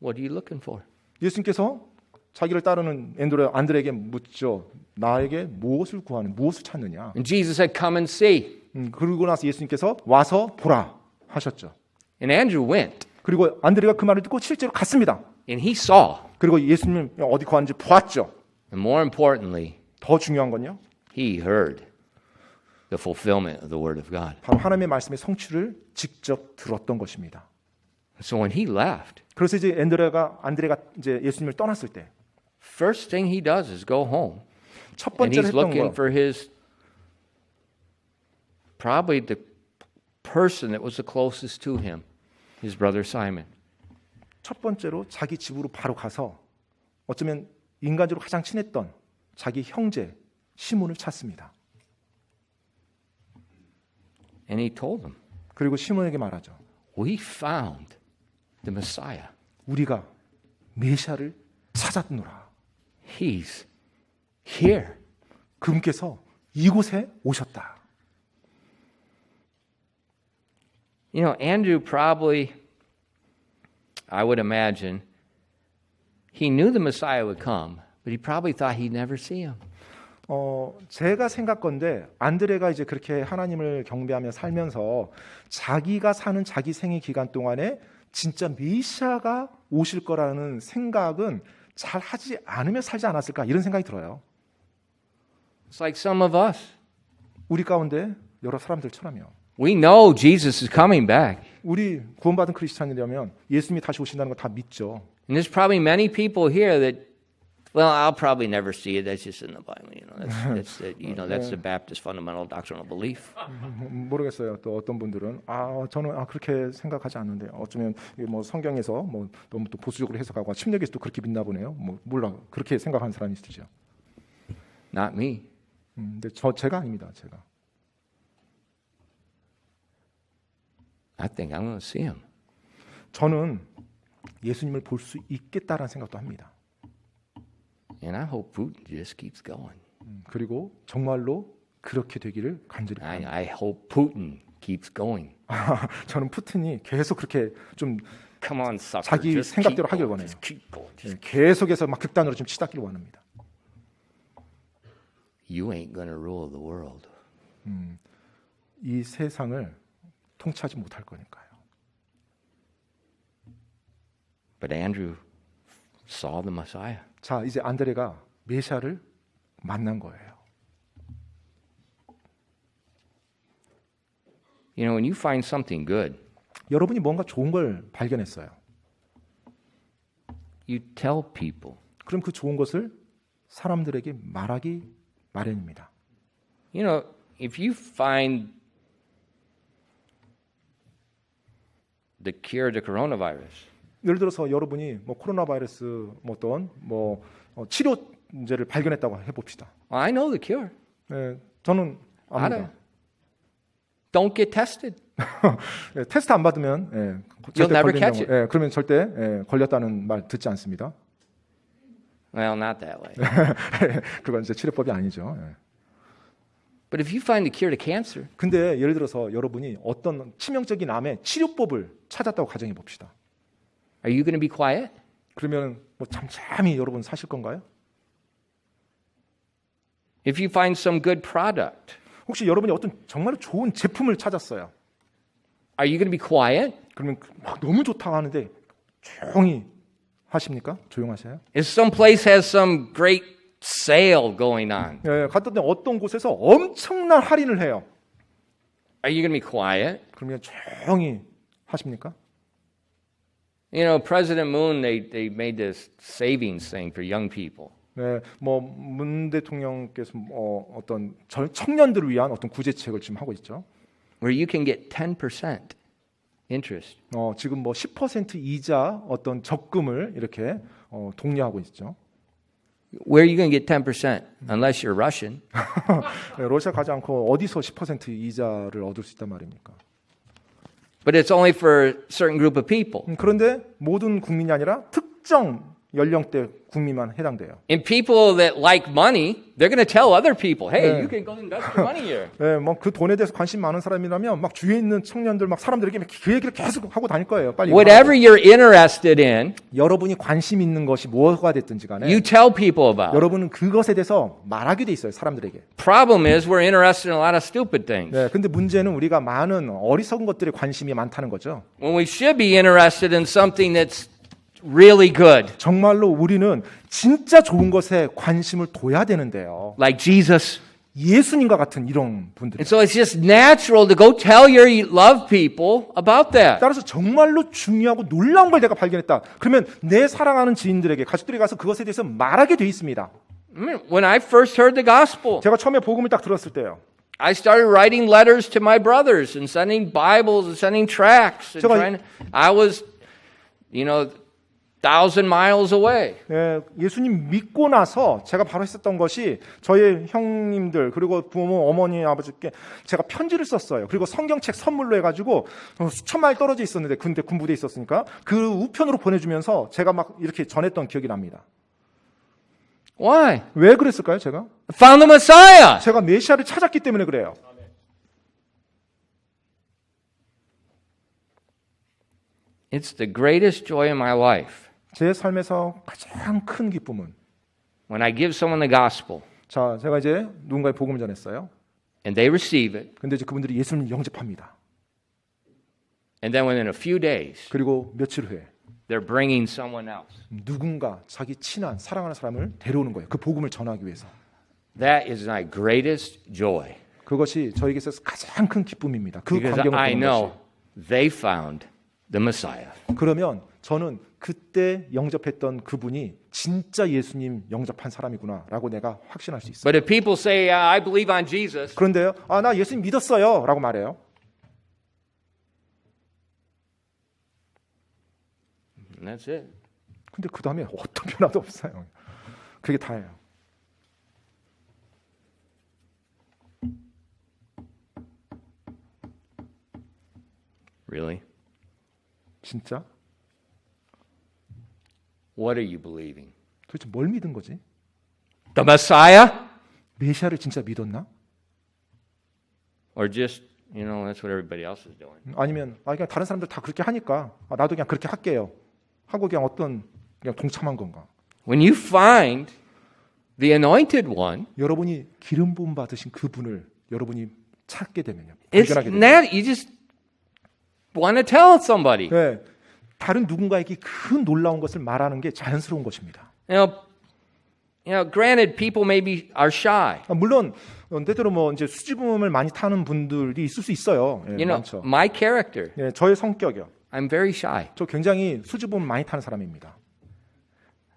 what are you looking for? 예수님께서 자기를 따르는 안드레에게 묻죠. 나에게 무엇을 구하는, 무엇을 찾느냐? And Jesus said, come and see. 그러고 나서 예수님께서 와서 보라 하셨죠. And Andrew went. 그리고 안드레가 그 말을 듣고 실제로 갔습니다. And he saw. 그리고 예수님 어디 구하는지 보았죠. And more importantly, 더 중요한 건요. he heard the fulfillment of the Word of God. 바로 하나님의 말씀의 성취를 직접 들었던 것입니다. So when he left, 그래서 이제 안드레가 이제 예수님을 떠났을 때 first thing he does is go home. 첫 And 번째로 he's 했던 looking 거 for his, probably the person that was the closest to him, his brother Simon. 첫 번째로 자기 집으로 바로 가서 어쩌면 인간적으로 가장 친했던 자기 형제 시몬을 찾습니다. And he told him, 그리고 시몬에게 말하죠. we found the Messiah. 우리가 메시아를 찾았노라. He's here. 그분께서 이곳에 오셨다. You know, Andrew probably, I would imagine, he knew the Messiah would come, but he probably thought he'd never see him. 제가 생각건데 안드레가 이제 그렇게 하나님을 경배하며 살면서 자기가 사는 자기 생애 기간 동안에 진짜 메시아가 오실 거라는 생각은 잘 하지 않으며 살지 않았을까 이런 생각이 들어요. It's like some of us. 우리 가운데 여러 사람들처럼요. We know Jesus is coming back. 우리 구원받은 크리스찬이라면 예수님이 다시 오신다는 거 다 믿죠. And there's probably many people here that Well, I'll probably never see it. That's just in the Bible. That's the Baptist fundamental doctrinal belief. 모르겠어요. 또 어떤 분들은 저는 그렇게 생각하지 않는데 어쩌면 이게 뭐 성경에서 뭐 너무 또 보수적으로 해석하고 침략에서도 그렇게 믿나 보네요. 뭐 몰라 그렇게 생각하는 사람이 있으시죠. Not me. 근데 제가 아닙니다. 제가. I think I'm going to see him. 저는 예수님을 볼 수 있겠다라는 생각도 합니다. And I hope Putin just keeps going. 그리고 정말로 그렇게 되기를 간절히 바랍니다. I hope Putin keeps going. 저는 푸틴이 계속 그렇게 좀 Come on, sucker. 자기 Just 생각대로 keep 하길 going. 원해요. Just keep going. 예, 계속해서 막 극단으로 좀 치닫기를 원합니다. You ain't going to rule the world. 이 세상을 통치하지 못할 거니까요. But Andrew saw the Messiah. 자, 이제 안드레가 메시아를 만난 거예요. You know, when you find something good, 여러분이 뭔가 좋은 걸 발견했어요. you tell people. 그럼 그 좋은 것을 사람들에게 말하기 마련입니다. You know, if you find the cure to coronavirus, 예를 들어서 여러분이 뭐 코로나 바이러스 뭐 어떤 치료제를 발견했다고 해봅시다. well, I know the cure. 예, 저는 알아요. 압니다. Don't get tested. 예, 테스트 안 받으면 You'll never 걸린 catch 경우, 그러면 절대 걸렸다는 말 듣지 않습니다. Well, not that way. 그건 이제 치료법이 아니죠. 예. But if you find the cure to cancer, 근데 예를 들어서 여러분이 어떤 치명적인 암의 치료법을 찾았다고 가정해 봅시다. are you going to be quiet? 그러면 뭐 잠잠히 여러분 사실 건가요? If you find some good product, 혹시 여러분이 어떤 정말 좋은 제품을 찾았어요. are you going to be quiet? 그러면 막 너무 좋다고 하는데 조용히 하십니까? 조용하세요? If some place has some great sale going on, 예, 갔던데 어떤 곳에서 엄청난 할인을 해요. are you going to be quiet? 그러면 조용히 하십니까? You know, President Moon, they made this savings thing for young people. 네, 뭐 문 대통령께서 어떤 청년들을 위한 어떤 구제책을 지금 하고 있죠. Where you can get 10% interest. 지금 뭐 10% 이자 어떤 적금을 이렇게 독려하고 있죠. Where are you going to get 10% unless you're Russian? 네, 러시아 가지 않고 어디서 10% 이자를 얻을 수 있단 말입니까? But it's only for a certain group of people. 그런데 모든 국민이 아니라 특정 연령대 국민만 해당돼요. And people that like money, they're going to tell other people, hey, 네. you can go invest your money here. 네, 뭐 그 돈에 대해서 관심 많은 사람이라면 막 주위에 있는 청년들 막 사람들에게 그 얘기를 계속 하고 다닐 거예요. 빨리. Whatever you're interested in, 여러분이 관심 있는 것이 뭐가 됐든지 간에 you tell people about. 여러분은 그것에 대해서 말하게 돼 있어요, 사람들에게. Problem is we're interested in a lot of stupid things. 네, 근데 문제는 우리가 많은 어리석은 것들에 관심이 많다는 거죠. When we should be interested in something that's really good, 정말로 우리는 진짜 좋은 것에 관심을 둬야 되는데요. like Jesus. 예수님과 같은 이런 분들. And so it's just natural to go tell your love people about that. 따라서 정말로 중요하고 놀라운 걸 내가 발견했다. 그러면 내 사랑하는 지인들에게 가족들이 가서 그것에 대해서 말하게 돼 있습니다. When I first heard the gospel, 제가 처음에 복음을 딱 들었을 때요. I started writing letters to my brothers and sending Bibles and sending tracts. And I was, 1,000 miles away. 예수님 믿고 나서 제가 바로 했었던 것이 저의 형님들 그리고 부모, 어머니, 아버지께 제가 편지를 썼어요. 그리고 성경책 선물로 해가지고 수천 마일 떨어져 있었는데 근데 군부대에 있었으니까 그 우편으로 보내주면서 제가 막 이렇게 전했던 기억이 납니다. Why? 왜 그랬을까요, 제가? Found the Messiah. 제가 메시아를 찾았기 때문에 그래요. It's the greatest joy in my life. 제 삶에서 가장 큰 기쁨은 When I give someone the gospel 자, 제가 이제 누군가의 복음을 전했어요. and they receive it, 근데 이제 그분들이 예수님을 영접합니다. and then within a few days, 그리고 며칠 후에 they're bringing someone else. 누군가 자기 친한 사랑하는 사람을 데려오는 거예요. 그 복음을 전하기 위해서. That is my greatest joy. 그것이 저에게 있어서 가장 큰 기쁨입니다. 그 Because 광경을 I 보는 know 것이. they found the Messiah. 그러면 저는 그때 영접했던 그분이 진짜 예수님 영접한 사람이구나라고 내가 확신할 수 있어요. But if people say, I believe on Jesus, 그런데요, 나 예수님 믿었어요 라고 말해요. that's it. 근데 그 다음에 어떤 변화도 없어요. 그게 다예요. Really? 진짜? What are you believing? 도대체 뭘 믿은 거지? The Messiah? 메시아를 진짜 믿었나? Or just, that's what everybody else is doing? 아니면 그냥 다른 사람들 다 그렇게 하니까 나도 그냥 그렇게 할게요 하고 그냥 그냥 동참한 건가? When you find the anointed one, 여러분이 기름 부음 받으신 그분을 여러분이 찾게 되면요. it's 발견하게 되면. not, you just want to tell somebody. 네, 다른 누군가에게 그 놀라운 것을 말하는 게 자연스러운 것입니다. Granted, people maybe are shy. 물론 때때로 이제 수줍음을 많이 타는 분들이 있을 수 있어요. 예, 많죠. My character, 예, 저의 성격이요. I'm very shy. 저 굉장히 수줍음 많이 타는 사람입니다.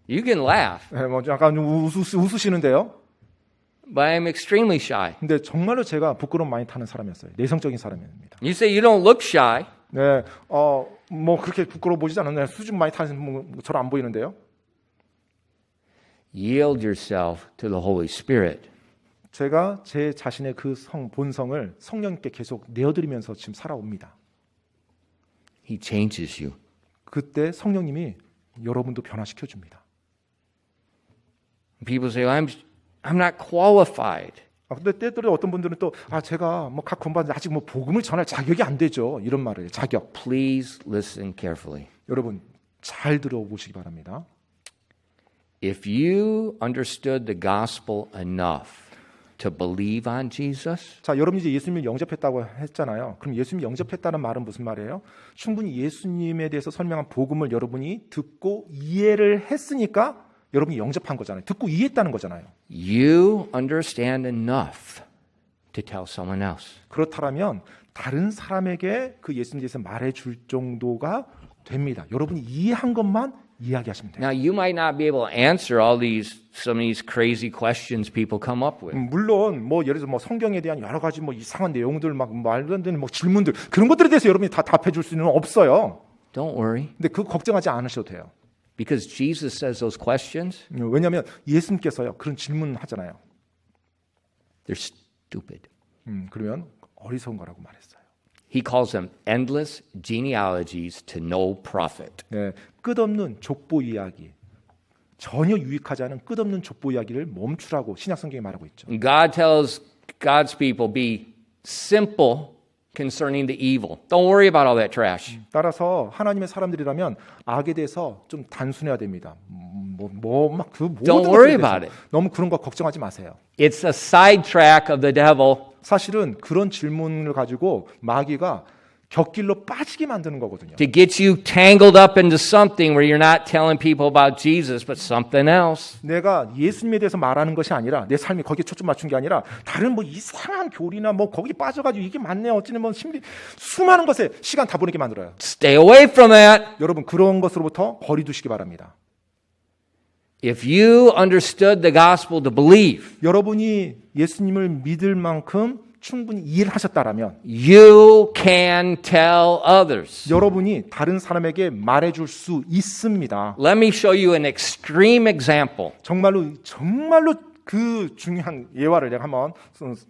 You can laugh, 예, 약간 웃으시는데요. but I'm extremely shy. 근데 정말로 제가 부끄러움 많이 타는 사람이었어요. 내성적인 사람입니다. You say you don't look shy. 네, 그렇게 부끄러워 보이지 않았나요? 수줍음 많이 타는 저를 안 보이는데요. Yield yourself to the Holy Spirit. 제가 제 자신의 그 본성을 성령님께 계속 내어드리면서 지금 살아옵니다. He changes you. 그때 성령님이 여러분도 변화시켜 줍니다. People say, I'm not qualified. 근데 때때로 어떤 분들은 또 제가 각 공부하는데 아직 복음을 전할 자격이 안 되죠. 이런 말을 해요. 자격. Please listen carefully. 여러분 잘 들어보시기 바랍니다. If you understood the gospel enough to believe on Jesus, 자, 여러분이 이제 예수님을 영접했다고 했잖아요. 그럼 예수님 영접했다는 말은 무슨 말이에요? 충분히 예수님에 대해서 설명한 복음을 여러분이 듣고 이해를 했으니까 여러분이 영접한 거잖아요. 듣고 이해했다는 거잖아요. you understand enough to tell someone else. 그렇다면 다른 사람에게 그 예수님에 대해서 말해줄 정도가 됩니다. 여러분이 이해한 것만 이야기하시면 돼요. Now, you might not be able to answer some of these crazy questions people come up with. 물론 예를 들어 성경에 대한 여러 가지 이상한 내용들 말도 안 되는 질문들 그런 것들에 대해서 여러분이 다 답해 줄 수는 없어요. Don't worry, 근데 그거 걱정하지 않으셔도 돼요. because Jesus says those questions, 왜냐하면 예수님께서요 그런 질문 하잖아요. they're stupid. 그러면 어리석은 거라고 말했어요. He calls them endless genealogies to no profit. 네, 끝없는 족보 이야기, 전혀 유익하지 않은 끝없는 족보 이야기를 멈추라고 신약 성경이 말하고 있죠. God tells God's people, be simple concerning the evil. Don't worry about all that trash. 따라서 하나님의 사람들이라면 악에 대해서 좀 단순해야 됩니다. Don't worry about it. 너무 그런 거 걱정하지 마세요. It's a sidetrack of the devil. 사실은 그런 질문을 가지고 마귀가 곁길로 빠지게 만드는 거거든요. To get you tangled up into something where you're not telling people about Jesus, but something else. 내가 예수님에 대해서 말하는 것이 아니라 내 삶이 거기에 초점 맞춘 게 아니라 다른 이상한 교리나 거기 빠져가지고 이게 맞네 어찌는 수많은 것에 시간 다 보내게 만들어요. Stay away from that. 여러분 그런 것으로부터 거리 두시기 바랍니다. If you understood the gospel to believe, 여러분이 예수님을 믿을 만큼 충분히 이해를 하셨다라면 you can tell others. 여러분이 다른 사람에게 말해줄 수 있습니다. Let me show you an extreme example. 정말로 그 중요한 예화를 내가 한번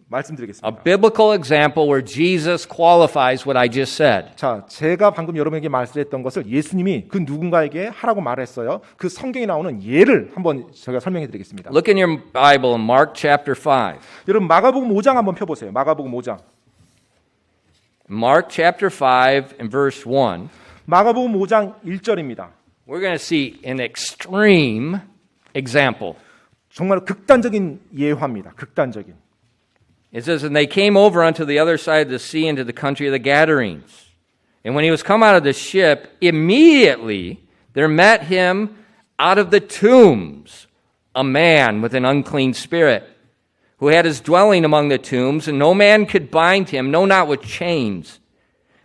말씀드리겠습니다. A biblical example where Jesus qualifies what I just said. 자, 제가 방금 여러분에게 말씀했던 것을 예수님이 그 누군가에게 하라고 말했어요. 그 성경에 나오는 예를 한번 제가 설명해 드리겠습니다. Look in your Bible in Mark chapter 5. 여러분 마가복음 5장 한번 펴보세요. 마가복음 5장. Mark chapter 5 and verse 1. 마가복음 5장 1절입니다. We're going to see an extreme example. 정말 극단적인 예화입니다. 극단적인. It says, and they came over unto the other side of the sea into the country of the Gadarenes. And when he was come out of the ship, immediately there met him out of the tombs a man with an unclean spirit, who had his dwelling among the tombs, and no man could bind him, no, not with chains,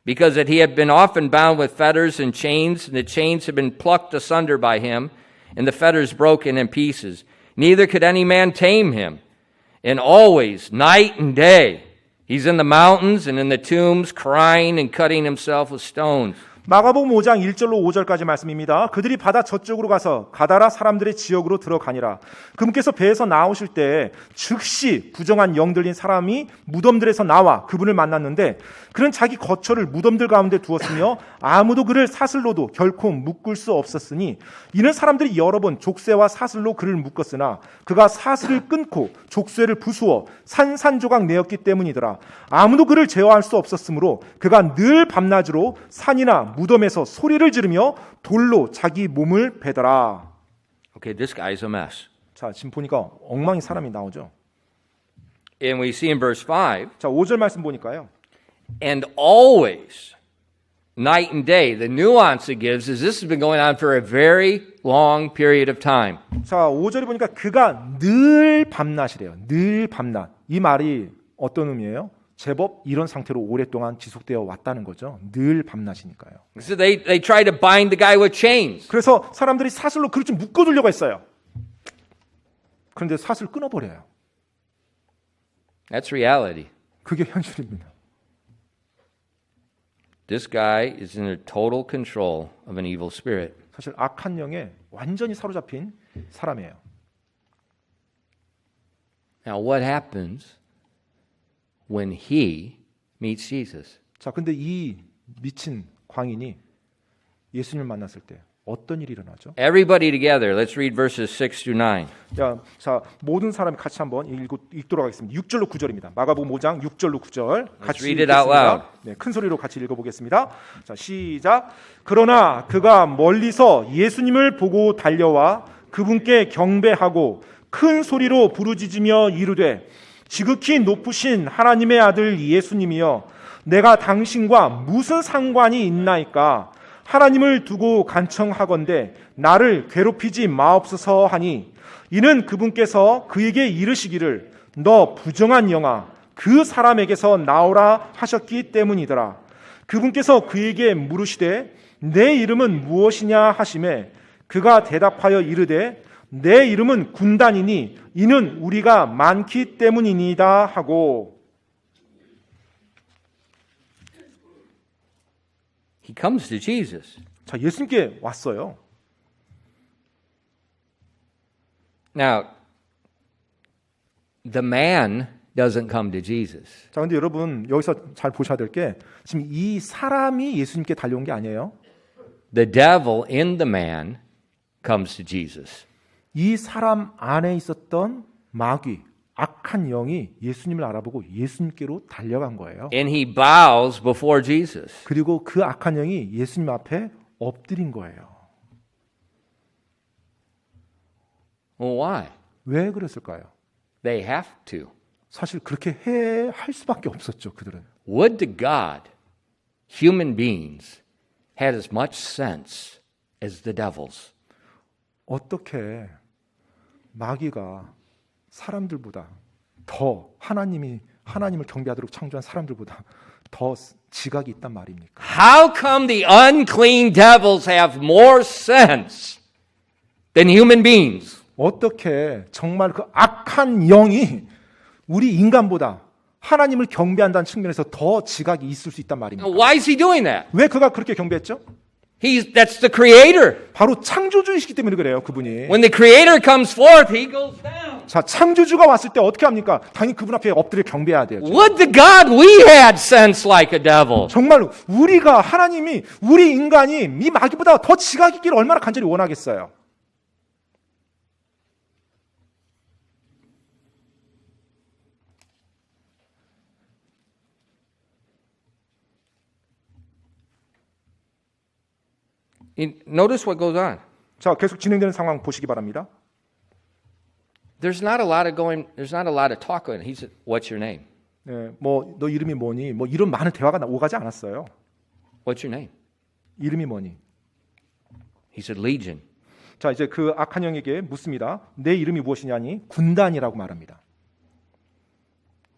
because that he had been often bound with fetters and the chains had been plucked asunder by him, and the fetters broken in pieces. Neither could any man tame him. And always, night and day, he's in the mountains and in the tombs, crying and cutting himself with stones. 마가복음 5장 1절로 5절까지 말씀입니다. 그들이 바다 저쪽으로 가서 가다라 사람들의 지역으로 들어가니라. 그분께서 배에서 나오실 때 즉시 부정한 영 들린 사람이 무덤들에서 나와 그분을 만났는데 그는 자기 거처를 무덤들 가운데 두었으며 아무도 그를 사슬로도 결코 묶을 수 없었으니 이는 사람들이 여러 번 족쇄와 사슬로 그를 묶었으나 그가 사슬을 끊고 족쇄를 부수어 산산조각 내었기 때문이더라. 아무도 그를 제어할 수 없었으므로 그가 늘 밤낮으로 산이나 무덤에서 소리를 지르며 돌로 자기 몸을 베더라. Okay, this guy's a mess. 자, 지금 보니까 엉망인 사람이 나오죠. And we see in verse 5, 자, 5절 말씀 보니까요. and always, night and day. The nuance it gives is this has been going on for a very long period of time. 자, 5절에 보니까 그가 늘 밤낮이래요. 늘 밤낮. 이 말이 어떤 의미예요? 제법 이런 상태로 오랫동안 지속되어 왔다는 거죠. 늘 밤낮이니까요. So they try to bind the guy with chains. 그래서 사람들이 사슬로 그를 좀 묶어두려고 했어요. 그런데 사슬 끊어버려요. That's reality. 그게 현실입니다. This guy is in total control of an evil spirit. 사실 악한 영에 완전히 사로잡힌 사람이에요. Now what happens when he meets Jesus? 자, 근데 이 미친 광인이 예수님을 만났을 때 어떤 일이 일어나죠? Everybody together. Let's read verses 6 through 9. 자, 모든 사람이 같이 한번 읽도록 하겠습니다. 6절로 9절입니다. 마가복음 5장 6절로 9절 같이 read it out 읽겠습니다. loud. 네, 큰 소리로 같이 읽어보겠습니다. 자, 시작. 그러나 그가 멀리서 예수님을 보고 달려와 그분께 경배하고 큰 소리로 부르짖으며 이르되 지극히 높으신 하나님의 아들 예수님이여 내가 당신과 무슨 상관이 있나이까 하나님을 두고 간청하건대 나를 괴롭히지 마옵소서 하니 이는 그분께서 그에게 이르시기를 너 부정한 영아 그 사람에게서 나오라 하셨기 때문이더라. 그분께서 그에게 물으시되 내 이름은 무엇이냐 하시매 그가 대답하여 이르되 내 이름은 군단이니 이는 우리가 많기 때문이니다 하고 He comes to Jesus. 자, 예수님께 왔어요. Now, the man doesn't come to Jesus. 자, 근데 여러분 여기서 잘 보셔야 될 게 지금 이 사람이 예수님께 달려온 게 아니에요. The devil in the man comes to Jesus. 이 사람 안에 있었던 마귀, 악한 영이 예수님을 알아보고 예수님께로 달려간 거예요. And he bows before Jesus. 그리고 그 악한 영이 예수님 앞에 엎드린 거예요. Well, why? 왜 그랬을까요? They have to. 사실 그렇게 할 수밖에 없었죠, 그들은. Would to God human beings had as much sense as the devils. 어떻게 마귀가 사람들보다 더 하나님을 경배하도록 창조한 사람들보다 더 지각이 있단 말입니까? How come the unclean devils have more sense than human beings? 어떻게 정말 그 악한 영이 우리 인간보다 하나님을 경배한다는 측면에서 더 지각이 있을 수 있단 말입니까? Why is he doing that? 왜 그가 그렇게 경배했죠? That's the creator. 바로 창조주이시기 때문에 그래요, 그분이. When the creator comes forth, he goes down. 자, 창조주가 왔을 때 어떻게 합니까? 당연히 그분 앞에 엎드려 경배해야 돼요. Would to God we had sense like a devil. 정말 우리가 하나님이 우리 인간이 이 마귀보다 더 지각 있기를 얼마나 간절히 원하겠어요. Notice what goes on. 자, 계속 진행되는 상황 보시기 바랍니다. There's not a lot of talk going on. He said, "What's your name?" 네, 너 이름이 뭐니? 이런 많은 대화가 오가지 않았어요. What's your name? 이름이 뭐니? He said, "Legion." 자, 이제 그 악한 영에게 묻습니다. 내 이름이 무엇이냐니? 군단이라고 말합니다.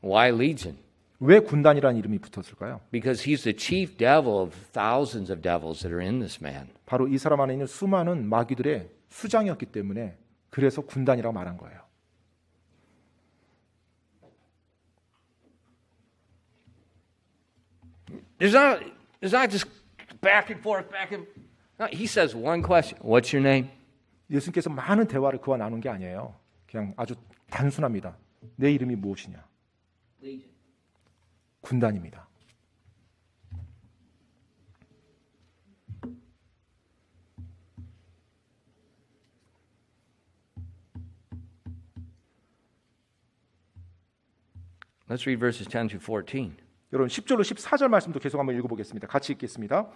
Why legion? 왜 군단이라는 이름이 붙었을까요? Because he's the chief devil of thousands of devils that are in this man. 바로 이 사람 안에 있는 수많은 마귀들의 수장이었기 때문에 그래서 군단이라고 말한 거예요. There's not just back and forth, back and no, he says one question. What's your name? 예수님께서 많은 대화를 그와 나눈 게 아니에요. 그냥 아주 단순합니다. 내 이름이 무엇이냐? 군단입니다. Let's read verses 10 to 14. 여러분 10절로 14절 말씀도 계속 한번 읽어보겠습니다. 같이 읽겠습니다.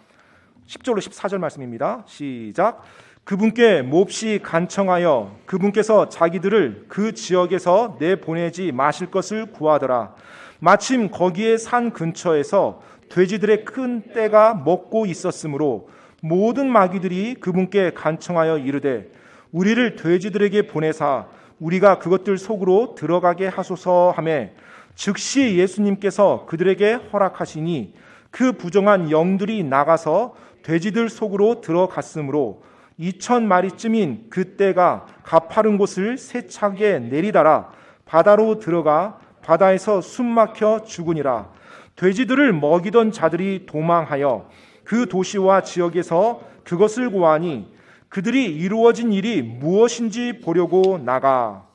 10절로 14절 말씀입니다. 시작. 그분께 몹시 간청하여 그분께서 자기들을 그 지역에서 내보내지 마실 것을 구하더라. 마침 거기에 산 근처에서 돼지들의 큰 떼가 먹고 있었으므로 모든 마귀들이 그분께 간청하여 이르되 우리를 돼지들에게 보내사 우리가 그것들 속으로 들어가게 하소서 하매 즉시 예수님께서 그들에게 허락하시니 그 부정한 영들이 나가서 돼지들 속으로 들어갔으므로 2,000마리쯤인 그 떼가 가파른 곳을 세차게 내리다라 바다로 들어가 바다에서 숨막혀 죽으니라. 돼지들을 먹이던 자들이 도망하여 그 도시와 지역에서 그것을 구하니 그들이 이루어진 일이 무엇인지 보려고 나가.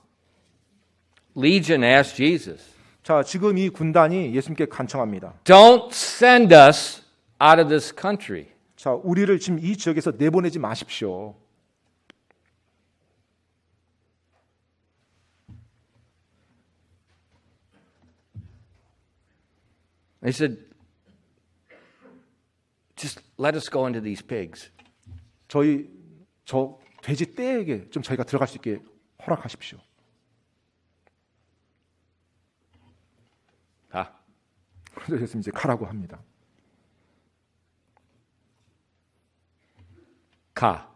Legion asked Jesus, 자, 지금 이 군단이 예수님께 간청합니다. don't send us out of this country. 자, 우리를 지금 이 지역에서 내보내지 마십시오. They said, just let us go into these pigs. 저 돼지 떼에게 좀 저희가 들어갈 수 있게 허락하십시오. 가. 그래서 예수님 이제 가라고 합니다. 가.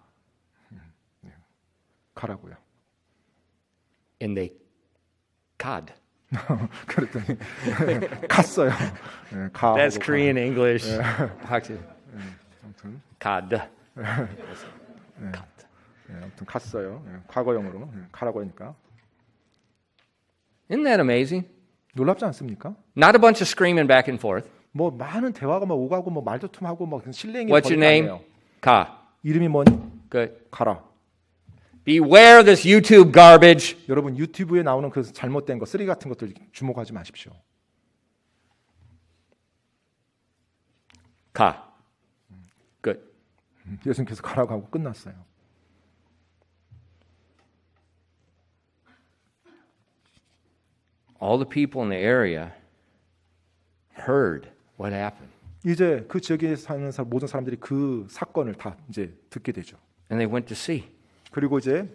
가라고요. And they cod. 그랬더니 갔어요. 네, 가. That's Korean English. 아무튼 cod. 아무튼 갔어요. 과거형으로 가라고 하니까. Isn't that amazing? 놀랍지 않습니까? Not a bunch of screaming back and forth. 뭐 많은 대화가 막 오가고 뭐 말다툼하고 막 실랭이 What's your name? 가. 이름이 뭐니? Good. 가라. Beware this YouTube garbage. 여러분 유튜브에 나오는 그 잘못된 거, 쓰레기 같은 것들 주목하지 마십시오. 가. Good. 예수님께서 가라고 하고 끝났어요. All the people in the area heard what happened. 이제 그 지역에 사는 모든 사람들이 그 사건을 다 이제 듣게 되죠. And they went to see. 그리고 이제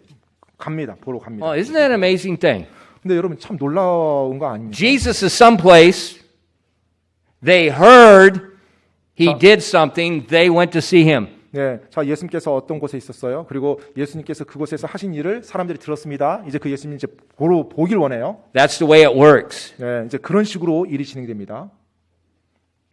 갑니다. 보러 갑니다. Oh, isn't that an amazing thing? 근데 여러분 참 놀라운 거 아닙니까? Jesus is someplace. They heard he did something. They went to see him. 네, 자 예수님께서 어떤 곳에 있었어요? 그리고 예수님께서 그곳에서 하신 일을 사람들이 들었습니다. 이제 그 예수님 이제 보길 원해요. That's the way it works. 네, 이제 그런 식으로 일이 진행됩니다.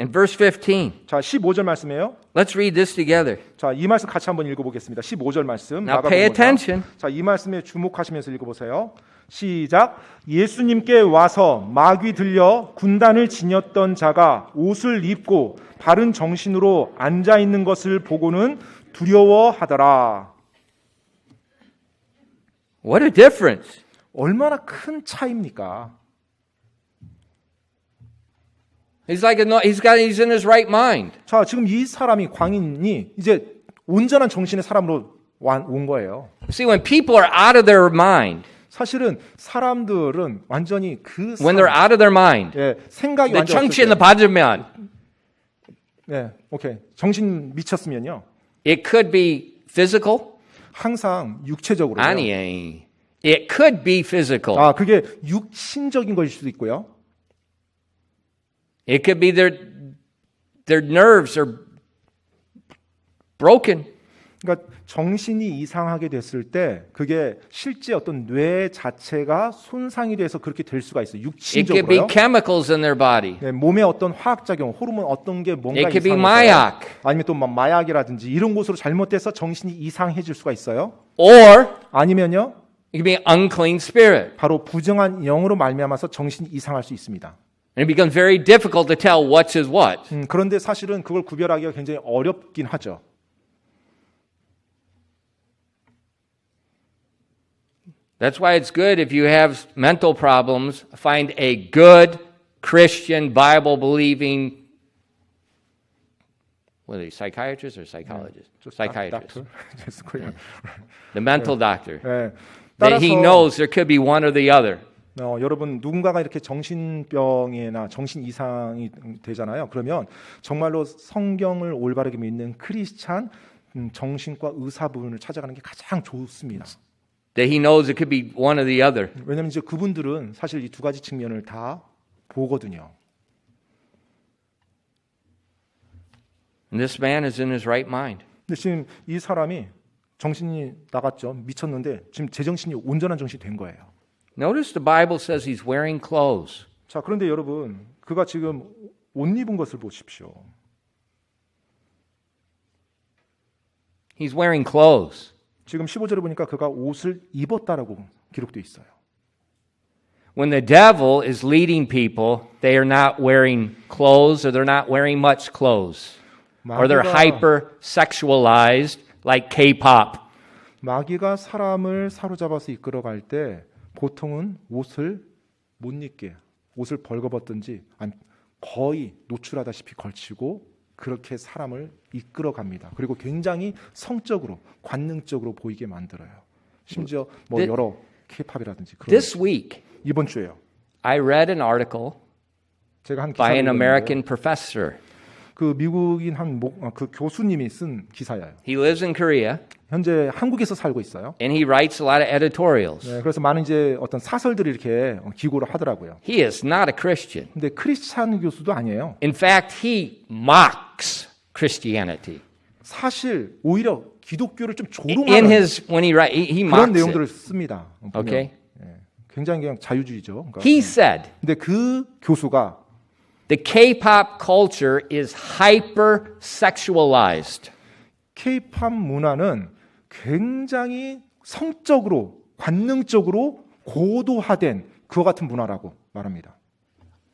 In verse 15, 자 15절 말씀이에요. let's read this together. 자, 이 말씀 같이 한번 읽어보겠습니다. 15절 말씀. Now pay attention. 자, 이 말씀에 주목하시면서 읽어보세요. 시작. 예수님께 와서 마귀 들려 군단을 지녔던 자가 옷을 입고 바른 정신으로 앉아 있는 것을 보고는 두려워하더라. What a difference. 얼마나 큰 차이입니까? He's in his right mind. 자, 지금 이 사람이 광인이 이제 온전한 정신의 사람으로 온 거예요. See, when people are out of their mind, 사실은 사람들은 완전히 when they're out of their mind, 예, 생각이 the 완전 정신 없을 때, 빠지면, 네, 오케이. 정신 미쳤으면요. it could be physical. 항상 육체적으로. 아니, it could be physical. 아, 그게 육신적인 것일 수도 있고요. It could be their nerves are broken. 그러니까 정신이 이상하게 됐을 때 그게 실제 어떤 뇌 자체가 손상이 돼서 그렇게 될 수가 있어요. It could be 육신적으로요. chemicals in their body. 네, 몸에 어떤 화학작용, 호르몬 어떤 게 뭔가 It could be 이상해서 마약. 아니면 또 막 마약이라든지 이런 곳으로 잘못돼서 정신이 이상해질 수가 있어요. Or 아니면요. it could be an unclean spirit. 바로 부정한 영으로 말미암아서 정신이 이상할 수 있습니다. And it becomes very difficult to tell what is what. 그런데 사실은 그걸 구별하기가 굉장히 어렵긴 하죠. That's why it's good if you have mental problems, find a good Christian Bible believing what are they, psychiatrists or psychologists? Psychiatrists. Doctor. The mental doctor. 네. That he 따라서 knows there could be one or the other. 여러분 누군가가 이렇게 정신병이나 정신 이상이 되잖아요. 그러면 정말로 성경을 올바르게 믿는 크리스찬 정신과 의사 부분을 찾아가는 게 가장 좋습니다. That he knows it could be one or the other. 왜냐하면 이제 그분들은 사실 이 두 가지 측면을 다 보거든요. And this man is in his right mind. 근데 지금 이 사람이 정신이 나갔죠. 미쳤는데 지금 제정신이 온전한 정신이 된 거예요. Notice the Bible says he's wearing clothes. 자, 그런데 여러분 그가 지금 옷 입은 것을 보십시오. He's wearing clothes. 지금 15절에 보니까 그가 옷을 입었다라고 기록되어 있어요. When the devil is leading people, they are not wearing clothes or they're not wearing much clothes. Or they're hyper sexualized like K-pop. 마귀가 사람을 사로잡아서 이끌어갈 때 보통은 옷을 못 입게 옷을 벌거벗든지 아니 거의 노출하다시피 걸치고 그렇게 사람을 이끌어갑니다. 그리고 굉장히 성적으로 관능적으로 보이게 만들어요. 심지어 뭐 여러 K-팝이라든지 그런 This week, 이번 주에요. I read an article 제가 한 by 기사를 an 읽었는데요. American professor. 그 미국인 그 교수님이 쓴 기사예요. He lives in Korea 현재 한국에서 살고 있어요. and he writes a lot of editorials. 네, 그래서 많은 이제 어떤 사설들이 이렇게 기고를 하더라고요. He is not a Christian. 근데 크리스찬 교수도 아니에요. In fact, he mocks Christianity. 사실 오히려 기독교를 좀 In 조롱하는 his when he write he 그런 mocks 내용들을 it. 습니다. 보면. Okay? 예, 굉장히 그냥 자유주의죠. 그러니까. He said 근데 그 교수가 the K-pop culture is hyper sexualized. K-팝 문화는 굉장히 성적으로 관능적으로 고도화된 그와 같은 문화라고 말합니다.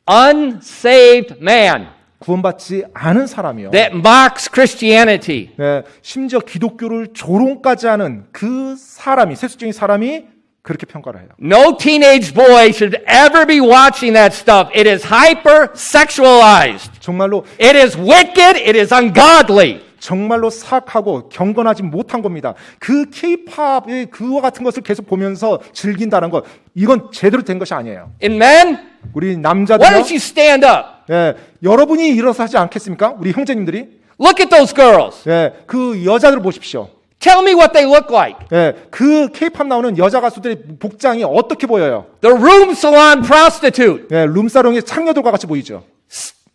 Unsaved man 구원받지 않은 사람이요. that mocks Christianity. 네, 심지어 기독교를 조롱까지 하는 그 사람이 세속적인 사람이 그렇게 평가를 해요. No teenage boy should ever be watching that stuff. It is hyper sexualized. 정말로 It is wicked. It is ungodly. 정말로 사악하고 경건하지 못한 겁니다. 그 K-팝의 그와 같은 것을 계속 보면서 즐긴다는 것, 이건 제대로 된 것이 아니에요. And men, 우리 why 남자들요, don't you stand up? 예, 여러분이 일어서 하지 않겠습니까? 우리 형제님들이, Look at those girls. 예, 그 여자들 보십시오. Tell me what they look like. 예, 그 K-팝 나오는 여자 가수들의 복장이 어떻게 보여요? The room salon prostitute. 예, 룸사롱의 창녀들과 같이 보이죠.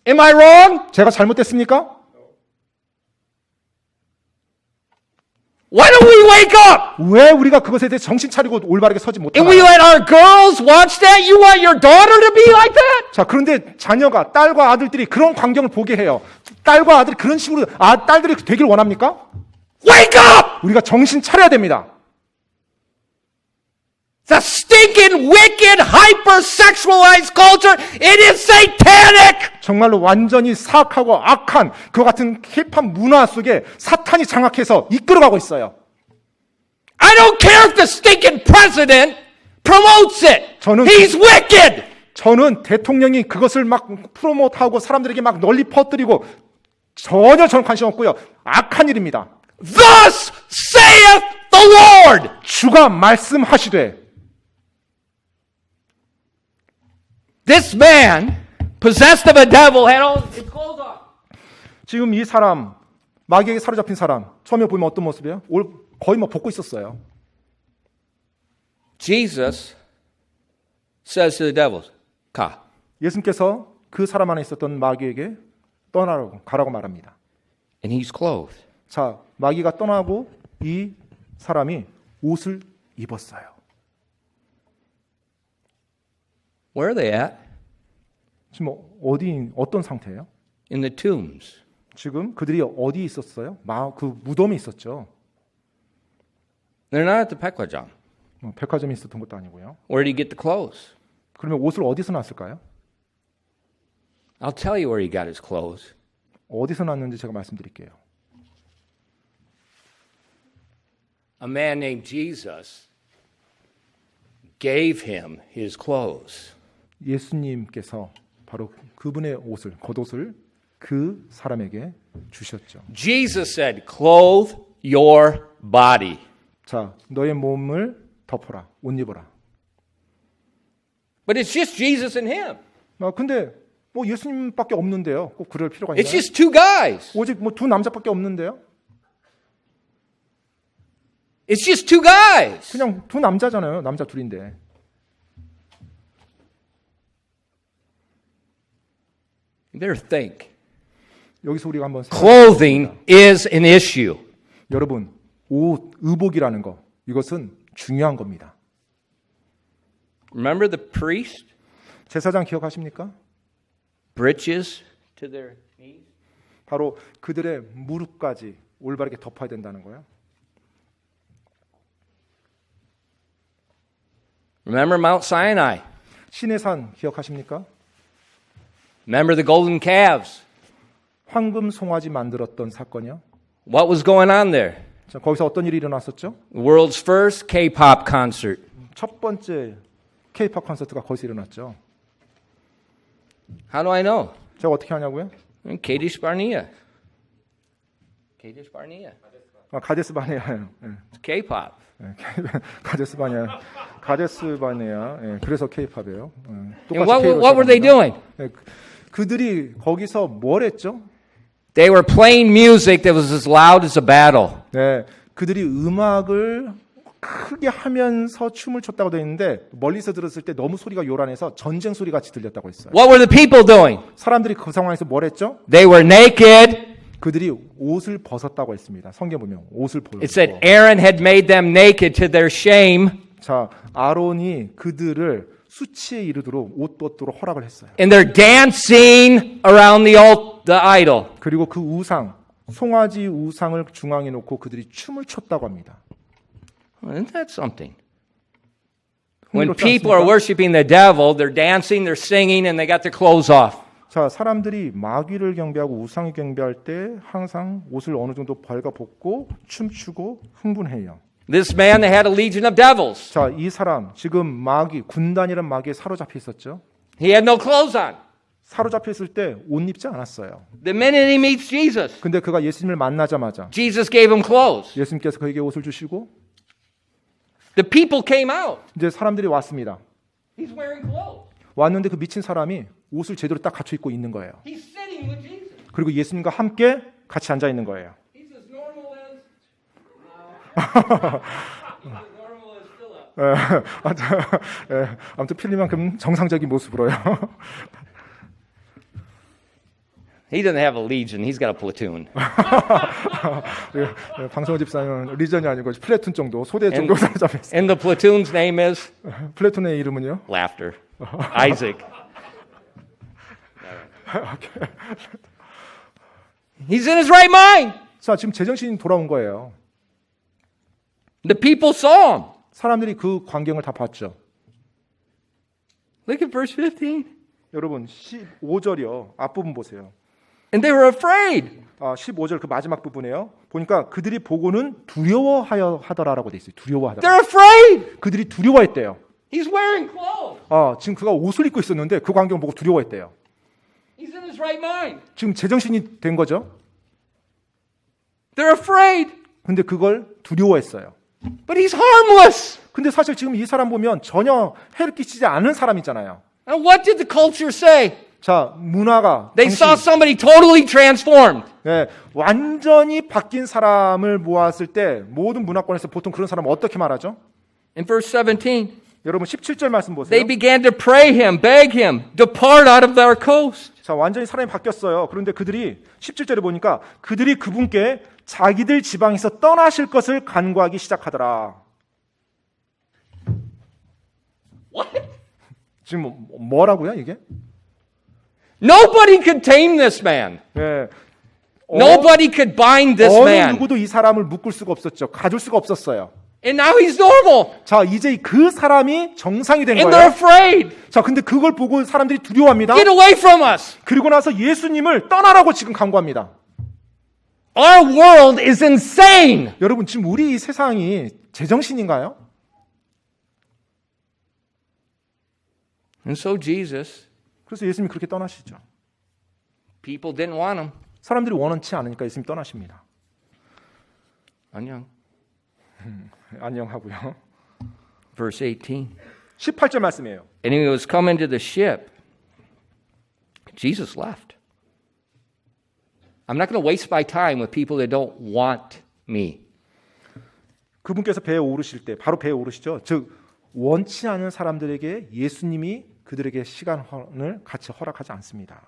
Am I wrong? 제가 잘못됐습니까? Why don't we wake up? 왜 우리가 그것에 대해 정신 차리고 올바르게 서지 And we 못하나요? let our girls watch that? You want your daughter to be like that? 자, 그런데 자녀가 딸과 아들들이 그런 광경을 보게 해요. 딸과 아들이 그런 식으로 딸들이 되길 원합니까? Wake up! 우리가 정신 차려야 됩니다. The stinking, wicked, hyper-sexualized culture, it is satanic! 정말로 완전히 사악하고 악한 그 같은 힙합 문화 속에 사탄이 장악해서 이끌어가고 있어요. I don't care if the stinking president promotes it. 저는 He's wicked! 저는 대통령이 그것을 막 프로모트하고 사람들에게 막 널리 퍼뜨리고 전혀 저는 관심 없고요. 악한 일입니다. Thus saith the Lord! 주가 말씀하시되 This man, possessed of a devil, had all his clothes off. 지금 이 사람 마귀에게 사로잡힌 사람 처음에 보면 어떤 모습이에요? 거의 뭐 벗고 있었어요. Jesus says to the devils, 가. 예수님께서 그 사람 안에 있었던 마귀에게 가라고 말합니다. And he's clothed. 자, 마귀가 떠나고 이 사람이 옷을 입었어요. Where are they at? 지금 어떤 상태예요? In the tombs. 지금 그들이 어디 있었어요? 그 무덤에 있었죠. They're not at the 백화점. 백화점에 있었던 것도 아니고요. Where did he get the clothes? 그러면 옷을 어디서 났을까요? I'll tell you where he got his clothes. 어디서 났는지 제가 말씀드릴게요. A man named Jesus gave him his clothes. 예수님께서 바로 그분의 옷을, 겉옷을 그 사람에게 주셨죠. Jesus said, "Clothe your body." 자, 너의 몸을 덮어라, 옷 입어라. But it's just Jesus and him. 근데 예수님밖에 없는데요. 꼭 그럴 필요가 It's 있나요? just two guys. 오직 두 남자밖에 없는데요. It's just two guys. 그냥 두 남자잖아요. 남자 둘인데. You better think. 여기서 우리가 한번 Clothing is an issue. 여러분, 옷, 의복이라는 거, 이것은 중요한 겁니다. Remember the priest? 제사장 기억하십니까? Breeches to their knees. 바로 그들의 무릎까지 올바르게 덮어야 된다는 거예요. Remember Mount Sinai? 신의 산 기억하십니까? Remember the golden calves? 황금 송아지 만들었던 사건이요. What was going on there? 자, 거기서 어떤 일이 일어났었죠? The world's first K-pop concert. 첫 번째 K-팝 콘서트가 거기서 일어났죠. How do I know? 제가 어떻게 하냐고요? Kadesh Barnea. Kadesh Barnea. 가데스 바네아예요. 예. It's K-pop. 가데스 바네아. 가데스 바네아. 예. 그래서 K-팝이에요. And what were they doing? 그들이 거기서 뭘 했죠? They were playing music that was as loud as a battle. 네, 그들이 음악을 크게 하면서 춤을 췄다고 되어 있는데 멀리서 들었을 때 너무 소리가 요란해서 전쟁 소리 같이 들렸다고 했어요. What were the people doing? 사람들이 그 상황에서 뭘 했죠? They were naked. 그들이 옷을 벗었다고 했습니다. 성경 보면 옷을 It said 벗었고. Aaron had made them naked to their shame, 자, 아론이 그들을 수치에 이르도록 옷 벗도록 허락을 했어요. and they're dancing around the idol. 그리고 그 우상, 송아지 우상을 중앙에 놓고 그들이 춤을 췄다고 합니다. Isn't that something? When 흥미롭지 people are 않습니까? worshiping the devil, they're dancing, they're singing, and they got their clothes off. 자, 사람들이 마귀를 경배하고 우상을 경배할 때 항상 옷을 어느 정도 벌거벗고 춤추고 흥분해요. This man, they had a legion of devils. 자, 이 사람 지금 마귀, 군단이란 마귀에 사로잡혀 있었죠. He had no clothes on. 사로잡혀 있을 때 옷 입지 않았어요. The minute he meets Jesus, 근데 그가 예수님을 만나자마자 Jesus gave him clothes. 예수님께서 그에게 옷을 주시고 The people came out. 이제 사람들이 왔습니다. He's wearing clothes. 왔는데 그 미친 사람이 옷을 제대로 딱 갖춰 입고 있는 거예요. He's sitting with Jesus. 그리고 예수님과 함께 같이 앉아 있는 거예요. He's as normal as. He's as normal as Philip. 아무튼 필리만큼 정상적인 모습으로요. He doesn't have a legion. He's got a platoon. 방성호 집사님은 리전이 아니고 플래툰 정도, 소대 정도 사로잡혀 있어요. And the platoon's name is 플래툰의 이름은요? Laughter. Isaac. He's in his right mind. 자, 지금 제정신이 돌아온 거예요. The people saw him. 사람들이 그 광경을 다 봤죠. Look at verse 15. 여러분 15절이요. 앞부분 보세요. And they were afraid. 15절 그 마지막 부분에요. 보니까 그들이 보고는 두려워하여 하더라라고 돼 있어요. 두려워하더라. They're afraid. 그들이 두려워했대요. He's wearing clothes. 지금 그가 옷을 입고 있었는데 그 광경을 보고 두려워했대요. He's in his right mind. 지금 제정신이 된 거죠. They're afraid. 근데 그걸 두려워했어요. But he's harmless. 근데 사실 지금 이 사람 보면 전혀 해를 끼치지 않은 사람이잖아요. And what did the culture say? 자, 문화가 They saw somebody totally transformed. 완전히 바뀐 사람을 모았을 때 모든 문화권에서 보통 그런 사람을 어떻게 말하죠? In verse 17, 여러분 17절 말씀 보세요. they began to pray him, beg him, depart out of our coast. 자, 완전히 사람이 바뀌었어요. 그런데 그들이 17절에 보니까 그들이 그분께 자기들 지방에서 떠나실 것을 간구하기 시작하더라. What? 지금 뭐라고요, 이게? Nobody could tame this man. 예. Nobody could bind this 어느 man. 누구도 이 사람을 묶을 수가 없었죠. 가둘 수가 없었어요. And now he's normal. 자, 이제 그 사람이 정상이 된 And 거예요. they're afraid. 자, 근데 그걸 보고 사람들이 두려워합니다. Get away from us. 그리고 나서 예수님을 떠나라고 지금 강구합니다. Our world is insane. 여러분, 지금 우리 이 세상이 제정신인가요? And so Jesus, 그래서 예수님이 그렇게 떠나시죠. people didn't want him. 사람들이 원치 않으니까 예수님이 떠나십니다. 안녕. 안녕하고요. Verse 18. 18절 말씀이에요. And he was coming to the ship. Jesus left. I'm not going to waste my time with people that don't want me. 그분께서 배에 오르실 때 바로 배에 오르시죠. 즉 원치 않은 사람들에게 예수님이 그들에게 시간을 같이 허락하지 않습니다.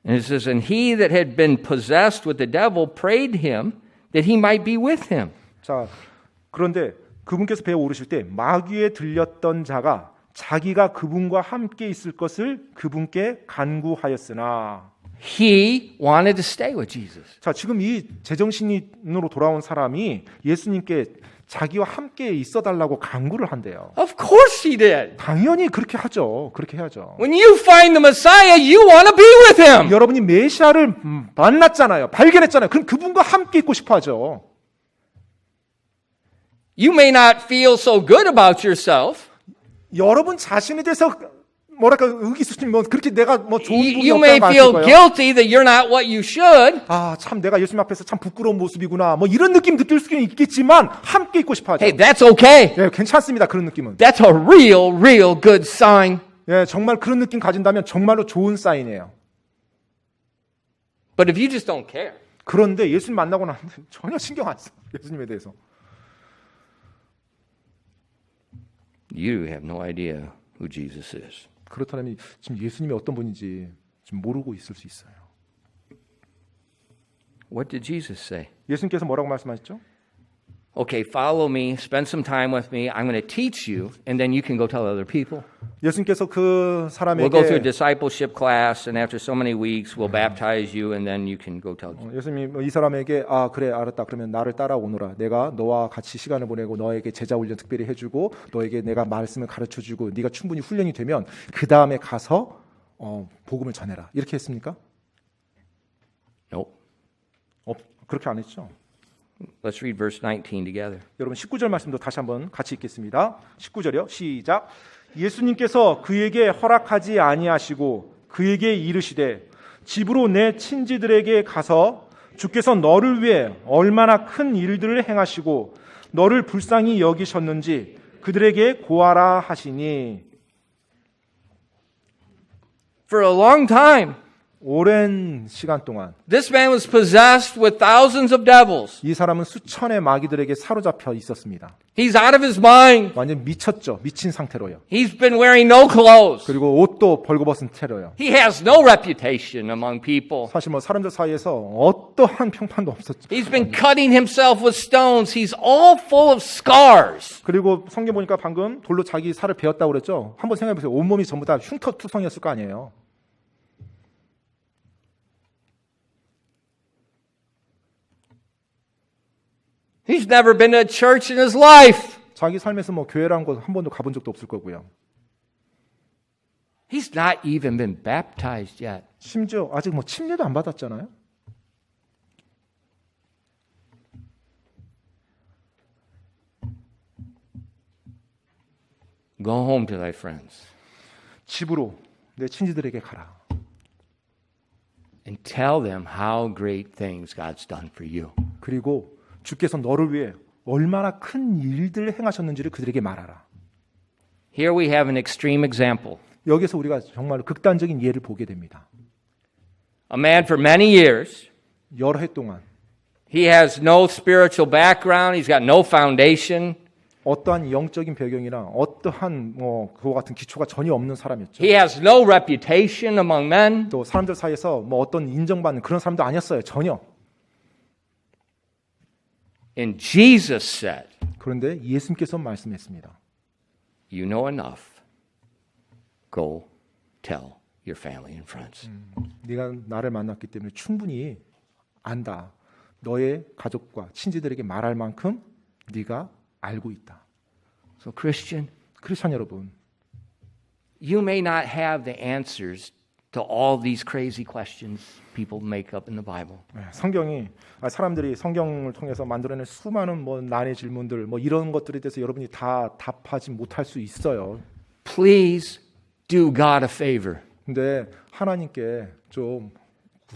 And it says, and he that had been possessed with the devil prayed him that he might be with him. 자, 그런데 그분께서 배에 오르실 때 마귀에 들렸던 자가 자기가 그분과 함께 있을 것을 그분께 간구하였으나 He wanted to stay with Jesus. 자, 지금 이 제정신으로 돌아온 사람이 예수님께 자기와 함께 있어달라고 간구를 한대요. Of course he did. 당연히 그렇게 하죠. 그렇게 해야죠. When you find the Messiah, you want to be with him. 여러분이 메시아를 만났잖아요. 발견했잖아요. 그럼 그분과 함께 있고 싶어 하죠. You may not feel so good about yourself. 여러분 자신에 대해서 뭐랄까 의기소침 뭐 그렇게 내가 뭐 좋은 부분이 You may 없다고 하실 feel 거예요. guilty that you're not what you should. 아, 참 내가 예수님 앞에서 참 부끄러운 모습이구나. 뭐 이런 느낌 느낄 수는 있겠지만 함께 있고 싶어 하죠. Hey, that's okay. 예, 괜찮습니다. 그런 느낌은. That's a real good sign. 예, 정말 그런 느낌 가진다면 정말로 좋은 사인이에요. But if you just don't care, 그런데 예수님 만나고 나면 전혀 신경 안 써. 예수님에 대해서. you have no idea who Jesus is. 그렇다면 지금 예수님이 어떤 분인지 지금 모르고 있을 수 있어요. What did Jesus say? 예수님께서 뭐라고 말씀하셨죠? Okay, follow me, spend some time with me. I'm going to teach you, and then you can go tell other people. 예수님께서 그 We'll go through a 사람에게 discipleship class, and after so many weeks, we'll baptize you, and then you can go tell. 예수님이 이 사람에게 아 그래 알았다 그러면 나를 따라오너라 내가 너와 같이 시간을 보내고 너에게 제자 훈련 특별히 해주고 너에게 내가 말씀을 가르쳐주고 네가 충분히 훈련이 되면 그 다음에 가서 복음을 전해라 이렇게 했습니까? Nope. 그렇게 안 했죠. Let's read verse 19 together. 여러분 19절 말씀도 다시 한번 같이 읽겠습니다. 19절이요. 시작. 예수님께서 그에게 허락하지 아니하시고 그에게 이르시되 집으로 내 친지들에게 가서 주께서 너를 위해 얼마나 큰 일들을 행하시고 너를 불쌍히 여기셨는지 그들에게 고하라 하시니. For a long time, 오랜 시간 동안 this man was possessed with thousands of devils. 이 사람은 수천의 마귀들에게 사로잡혀 있었습니다. He's out of his mind. 완전 미쳤죠. 미친 상태로요. He's been wearing no clothes. 그리고 옷도 벌거벗은 채로요. He has no reputation among people. 사실 뭐 사람들 사이에서 어떠한 평판도 없었죠. He's been cutting himself with stones. He's all full of scars. 그리고 성경 보니까 방금 돌로 자기 살을 베었다고 그랬죠. 한번 생각해 보세요. 온몸이 전부 다 흉터투성이었을 거 아니에요. He's never been to a church in his life. 자기 삶에서 뭐 교회라는 곳 한 번도 가본 적도 없을 거고요. He's not even been baptized yet. 심지어 아직 뭐 침례도 안 받았잖아요. Go home to thy friends 집으로 내 친지들에게 가라. and tell them how great things God's done for you. 그리고 주께서 너를 위해 얼마나 큰 일들을 행하셨는지를 그들에게 말하라. Here we have an extreme example. 여기서 우리가 정말 극단적인 예를 보게 됩니다. A man for many years. 여러 해 동안 He has no spiritual background. He's got no foundation. 어떠한 영적인 배경이나 어떠한 그와 같은 기초가 전혀 없는 사람이었죠. He has no reputation among men. 또 사람들 사이에서 어떤 인정받는 그런 사람도 아니었어요. 전혀. And Jesus said, 그런데 예수님께서 말씀했습니다. you know enough. Go tell your family and friends. 네가 나를 만났기 때문에 충분히 안다. 너의 가족과 친지들에게 말할 만큼 네가 알고 있다. So Christian, 크리스찬 여러분, you may not have the answers to all these crazy questions people make up in the Bible. 성경이 사람들이 성경을 통해서 만들어낸 수많은 난의 질문들 이런 것들에 대해서 여러분이 다 답하지 못할 수 있어요. Please do God a favor. 근데 하나님께 좀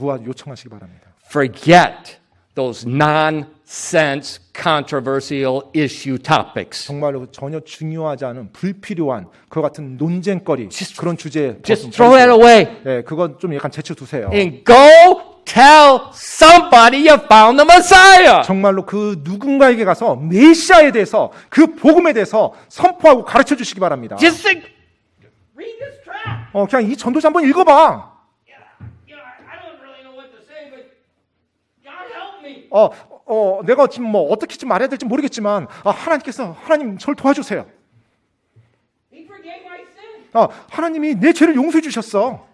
요청하시기 바랍니다. Forget those nonsense controversial issue topics. 정말로 전혀 중요하지 않은 불필요한 그 같은 논쟁거리 그런 주제 Just throw that away 네, 그건 좀 약간 제쳐두세요. and go tell somebody you found the Messiah. 정말로 그 누군가에게 가서 메시아에 대해서 그 복음에 대해서 선포하고 가르쳐 주시기 바랍니다. Just read this tract. 그냥 이 전도지 한번 읽어봐. I don't really know what to say, but God help me. 내가 지금 어떻게 좀 말해야 될지 모르겠지만 하나님 저를 도와주세요. He forgave my sin. 하나님이 내 죄를 용서해 주셨어.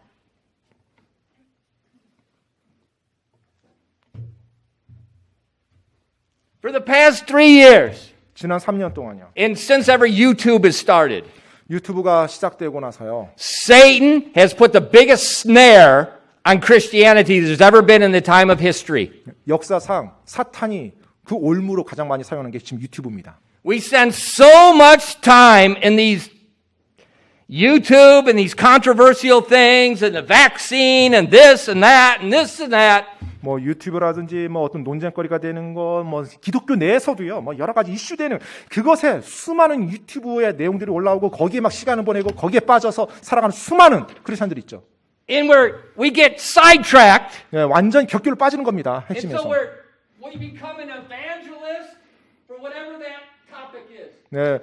For the past 3 years, 지난 3년 동안요. and since ever YouTube has started, 유튜브가 시작되고 나서요. Satan has put the biggest snare on Christianity there's ever been in the time of history. 역사상 사탄이 그 올무로 가장 많이 사용하는 게 지금 유튜브입니다. We spend so much time in these YouTube and these controversial things and the vaccine and this and that and this and that. 유튜브라든지 어떤 논쟁거리가 되는 거 기독교 내에서도요. 여러 가지 이슈되는 그것에 수많은 유튜브의 내용들이 올라오고 거기에 막 시간을 보내고 거기에 빠져서 살아가는 수많은 크리스천들이 있죠. And we get sidetracked. 네, 완전 격교를 빠지는 겁니다. And so 핵심에서. we become an evangelist for whatever that topic is. 네,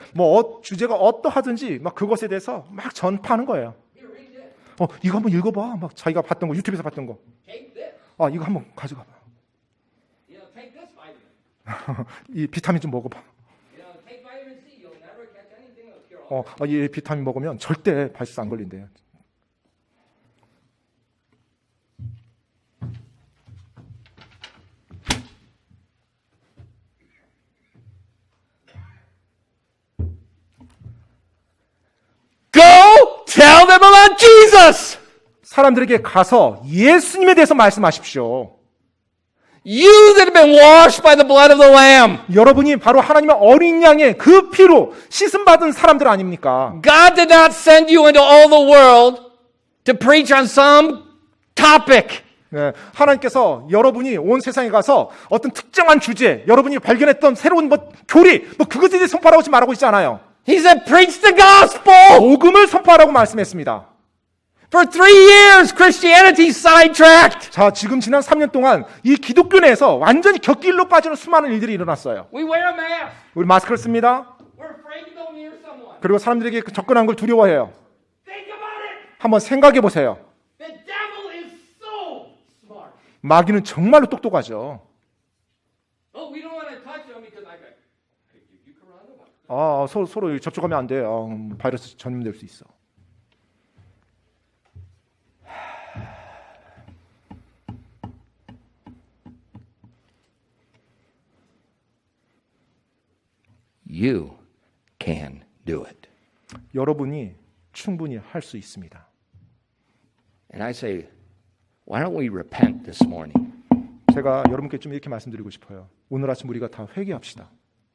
주제가 어떠하든지 그것에 대해서 막 전파하는 거예요. Here, read this. 이거 한번 읽어봐. 자기가 봤던 거 유튜브에서 봤던 거. Take this. 이거 한번 가져가봐. Take this vitamin. 이 비타민 좀 먹어봐. Take vitamin C. You'll never catch anything else. You're all 이 비타민 먹으면 절대 바이러스 안 걸린대요. Go tell them about Jesus. 사람들에게 가서 예수님에 대해서 말씀하십시오. You that have been washed by the blood of the Lamb. 여러분이 바로 하나님의 어린 양의 그 피로 씻음 받은 사람들 아닙니까? God did not send you into all the world to preach on some topic. 네, 하나님께서 여러분이 온 세상에 가서 어떤 특정한 주제, 여러분이 발견했던 새로운 교리, 그것에 대해 선포하라고 지금 말하고 있지 않아요. He said, preach the gospel. 복음을 선포하라고 말씀했습니다. For 3 years, Christianity sidetracked. 자, 지금 지난 3년 동안 이 기독교 내에서 완전히 격길로 빠지는 수많은 일들이 일어났어요. We wear a mask. 우리 마스크를 씁니다. We're afraid to go near someone. 그리고 사람들에게 접근한 걸 두려워해요. Think about it. 한번 생각해 보세요. The devil is so smart. 마귀는 정말로 똑똑하죠. Oh, we don't want to touch him because I got you coronavirus. 서로 접촉하면 안 돼. 바이러스 전염될 수 있어. You can do it. 여러분이 충분히 할 수 있습니다. And I say, why don't we repent this morning? 제가 여러분께 좀 이렇게 말씀드리고 싶어요. 오늘 아침 우리가 다 회개합시다.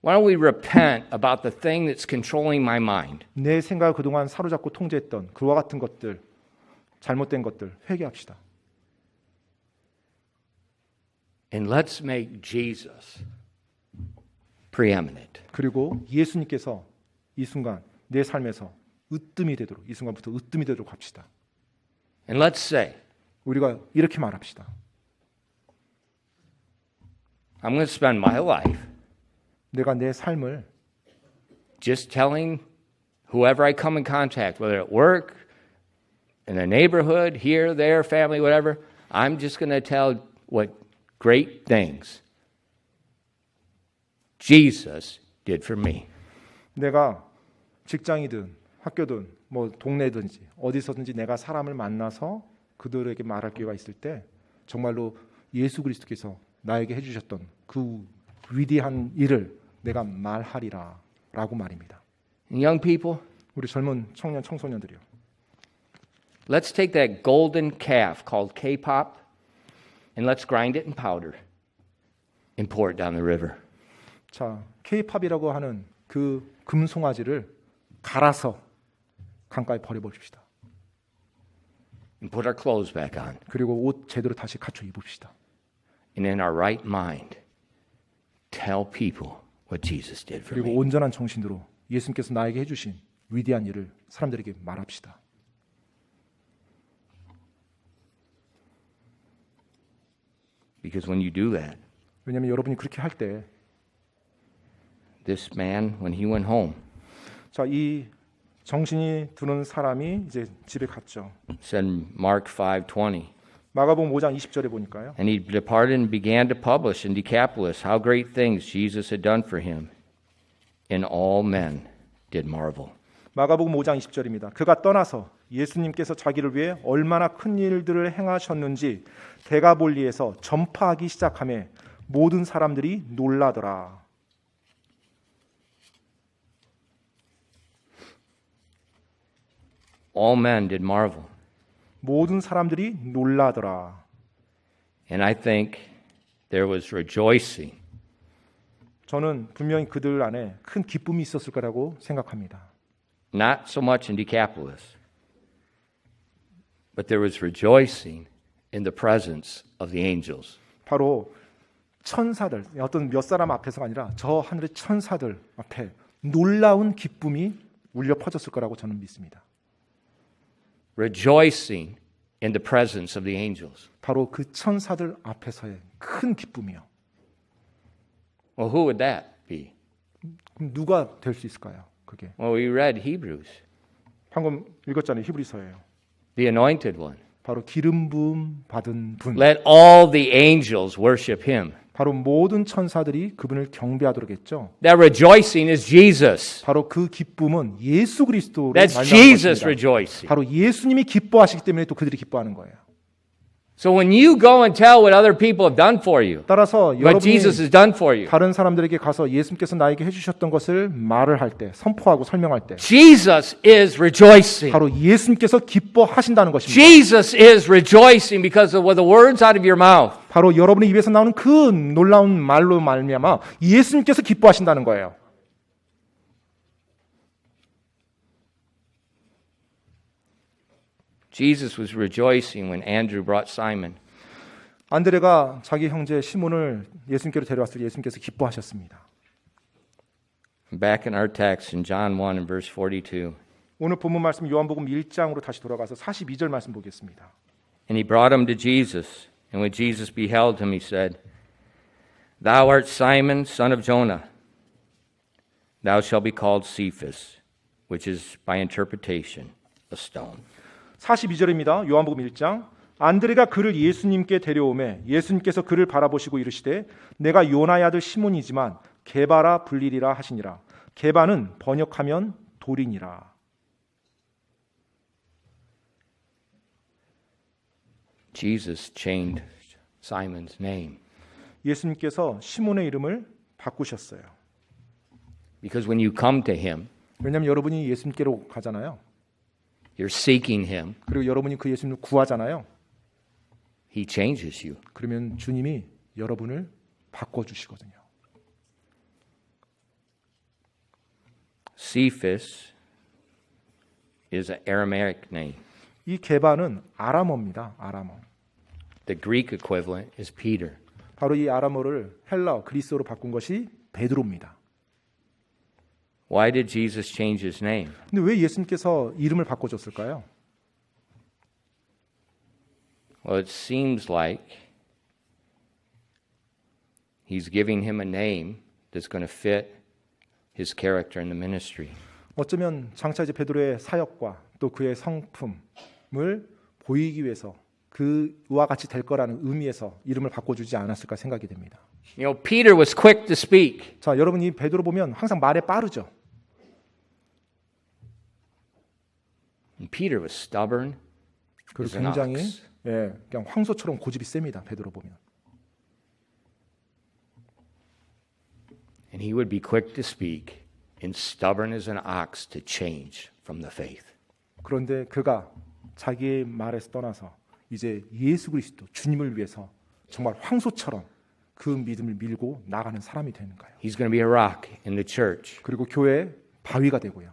Why don't we repent about the thing that's controlling my mind? 내 생각을 그동안 사로잡고 통제했던 그와 같은 것들, 잘못된 것들 회개합시다. And let's make Jesus preeminent. 그리고 예수님께서 이 순간 내 삶에서 으뜸이 되도록 이 순간부터 으뜸이 되도록 합시다. And let's say, 우리가 이렇게 말합시다. I'm going to spend my life 내가 내 삶을 just telling whoever I come in contact, whether at work, in a neighborhood, here, there, family, whatever, I'm just going to tell what great things Jesus did for me. 내가 직장이든 학교든 뭐 동네든지 어디서든지 내가 사람을 만나서 그들에게 말할 기회가 있을 때 정말로 예수 그리스도께서 나에게 해주셨던 그 위대한 일을 내가 말하리라 라고 말입니다. And young people, 우리 젊은 청년 청소년들이요. let's take that golden calf called K-pop and let's grind it in powder and pour it down the river. 자, K-팝이라고 하는 그 금송아지를 갈아서 강가에 버려버립시다. And put our clothes back on. 그리고 옷 제대로 다시 갖춰 입읍시다. And in our right mind, tell people what Jesus did for 그리고 me. 온전한 정신으로 예수님께서 나에게 해주신 위대한 일을 사람들에게 말합시다. Because when you do that, 왜냐하면 여러분이 그렇게 할 때, this man, when he went home, 자, 이 정신이 드는 사람이 이제 집에 갔죠. said in Mark 5:20, 마가복음 5장 20절에 보니까요. and he departed and began to publish in Decapolis how great things Jesus had done for him. And all men did marvel. 마가복음 5장 20절입니다. 그가 떠나서 예수님께서 자기를 위해 얼마나 큰 일들을 행하셨는지 데가볼리에서 전파하기 시작하며 모든 사람들이 놀라더라. All men did marvel. 모든 사람들이 놀라더라. And I think there was rejoicing. 저는 분명히 그들 안에 큰 기쁨이 있었을 거라고 생각합니다. Not so much in Decapolis, but there was rejoicing in the presence of the angels. 바로 천사들, 어떤 몇 사람 앞에서가 아니라 저 하늘의 천사들 앞에 놀라운 기쁨이 울려 퍼졌을 거라고 저는 믿습니다. Rejoicing in the presence of the angels. 바로 그 천사들 앞에서의 큰 기쁨이요. Well, who would that be? 그럼 누가 될 수 있을까요? 그게 Well, we read Hebrews, 방금 읽었잖아요. 히브리서예요. the anointed one. 바로 기름 부음 받은 분. Let all the angels worship him. 바로 모든 천사들이 그분을 경배하도록 했죠. That rejoicing is Jesus. 바로 그 기쁨은 예수 그리스도로 That's 말미암은 Jesus 것입니다. rejoicing. 바로 예수님이 기뻐하시기 때문에 또 그들이 기뻐하는 거예요. So when you go and tell what other people have done for you, 따라서 what 여러분이 Jesus has done for you, 다른 사람들에게 가서 예수님께서 나에게 해주셨던 것을 말을 할 때, 선포하고 설명할 때 Jesus is rejoicing. 바로 예수님께서 기뻐하신다는 것입니다. Jesus is rejoicing because of the words out of your mouth. 바로 여러분의 입에서 나오는 그 놀라운 말로 말미암아 예수님께서 기뻐하신다는 거예요. Jesus was rejoicing when Andrew brought Simon. 안드레가 자기 형제 시몬을 예수님께로 데려왔을 때 예수님께서 기뻐하셨습니다. Back in our text in John 1 and verse 42. 오늘 본문 말씀 요한복음 1장으로 다시 돌아가서 42절 말씀 보겠습니다. And he brought him to Jesus. And when Jesus beheld him, he said, Thou art Simon, son of Jonah. Thou shalt be called Cephas, which is by interpretation a stone. 42절입니다. 요한복음 1장. 안드레가 그를 예수님께 데려오매 예수님께서 그를 바라보시고 이르시되 내가 요나의 아들 시몬이지만 게바라 불리리라 하시니라. 게바는 번역하면 돌이니라. Jesus changed Simon's name. 예수님께서 시몬의 이름을 바꾸셨어요. Because when you come to him, 왜냐하면 여러분이 예수님께로 가잖아요. you're seeking him, 그리고 여러분이 그 예수님을 구하잖아요. he changes you. 그러면 주님이 여러분을 바꿔주시거든요. Cephas is an Aramaic name. 이 게바는 아람어입니다. 아람어. The Greek equivalent is Peter. 바로 이 아람어를 헬라어 그리스어로 바꾼 것이 베드로입니다. Why did Jesus change his name? 근데 왜 예수님께서 이름을 바꿔줬을까요? Well, it seems like he's giving him a name that's going to fit his character in the ministry. 어쩌면 장차 이제 베드로의 사역과 또 그의 성품을 보이기 위해서 그와 같이 될 거라는 의미에서 이름을 바꿔주지 않았을까 생각이 됩니다. You know, Peter was quick to speak. 자, 여러분이 베드로 보면 항상 말에 빠르죠. And Peter was stubborn 그리고 as an 굉장히 ox. 그냥 황소처럼 고집이 셉니다. 베드로 보면. And he would be quick to speak and stubborn as an ox to change from the faith. 그런데 그가 자기의 말에서 떠나서 이제 예수 그리스도 주님을 위해서 정말 황소처럼 그 믿음을 밀고 나가는 사람이 되는 거예요. He's going to be a rock in the church. 그리고 교회의 바위가 되고요.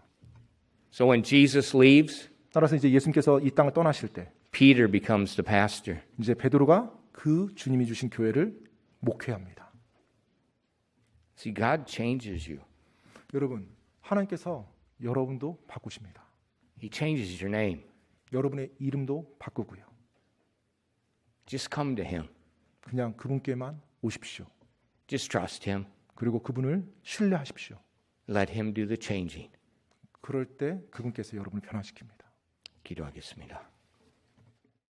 So when Jesus leaves, 따라서 이제 예수님께서 이 땅을 떠나실 때 Peter becomes the pastor. 이제 베드로가 그 주님이 주신 교회를 목회합니다. See, God changes you. 여러분, 하나님께서 여러분도 바꾸십니다. He changes your name. 여러분의 이름도 바꾸고요. Just come to him. 그냥 그분께만 오십시오. Just trust him. 그리고 그분을 신뢰하십시오. Let him do the changing. 그럴 때 그분께서 여러분을 변화시킵니다. 기도하겠습니다.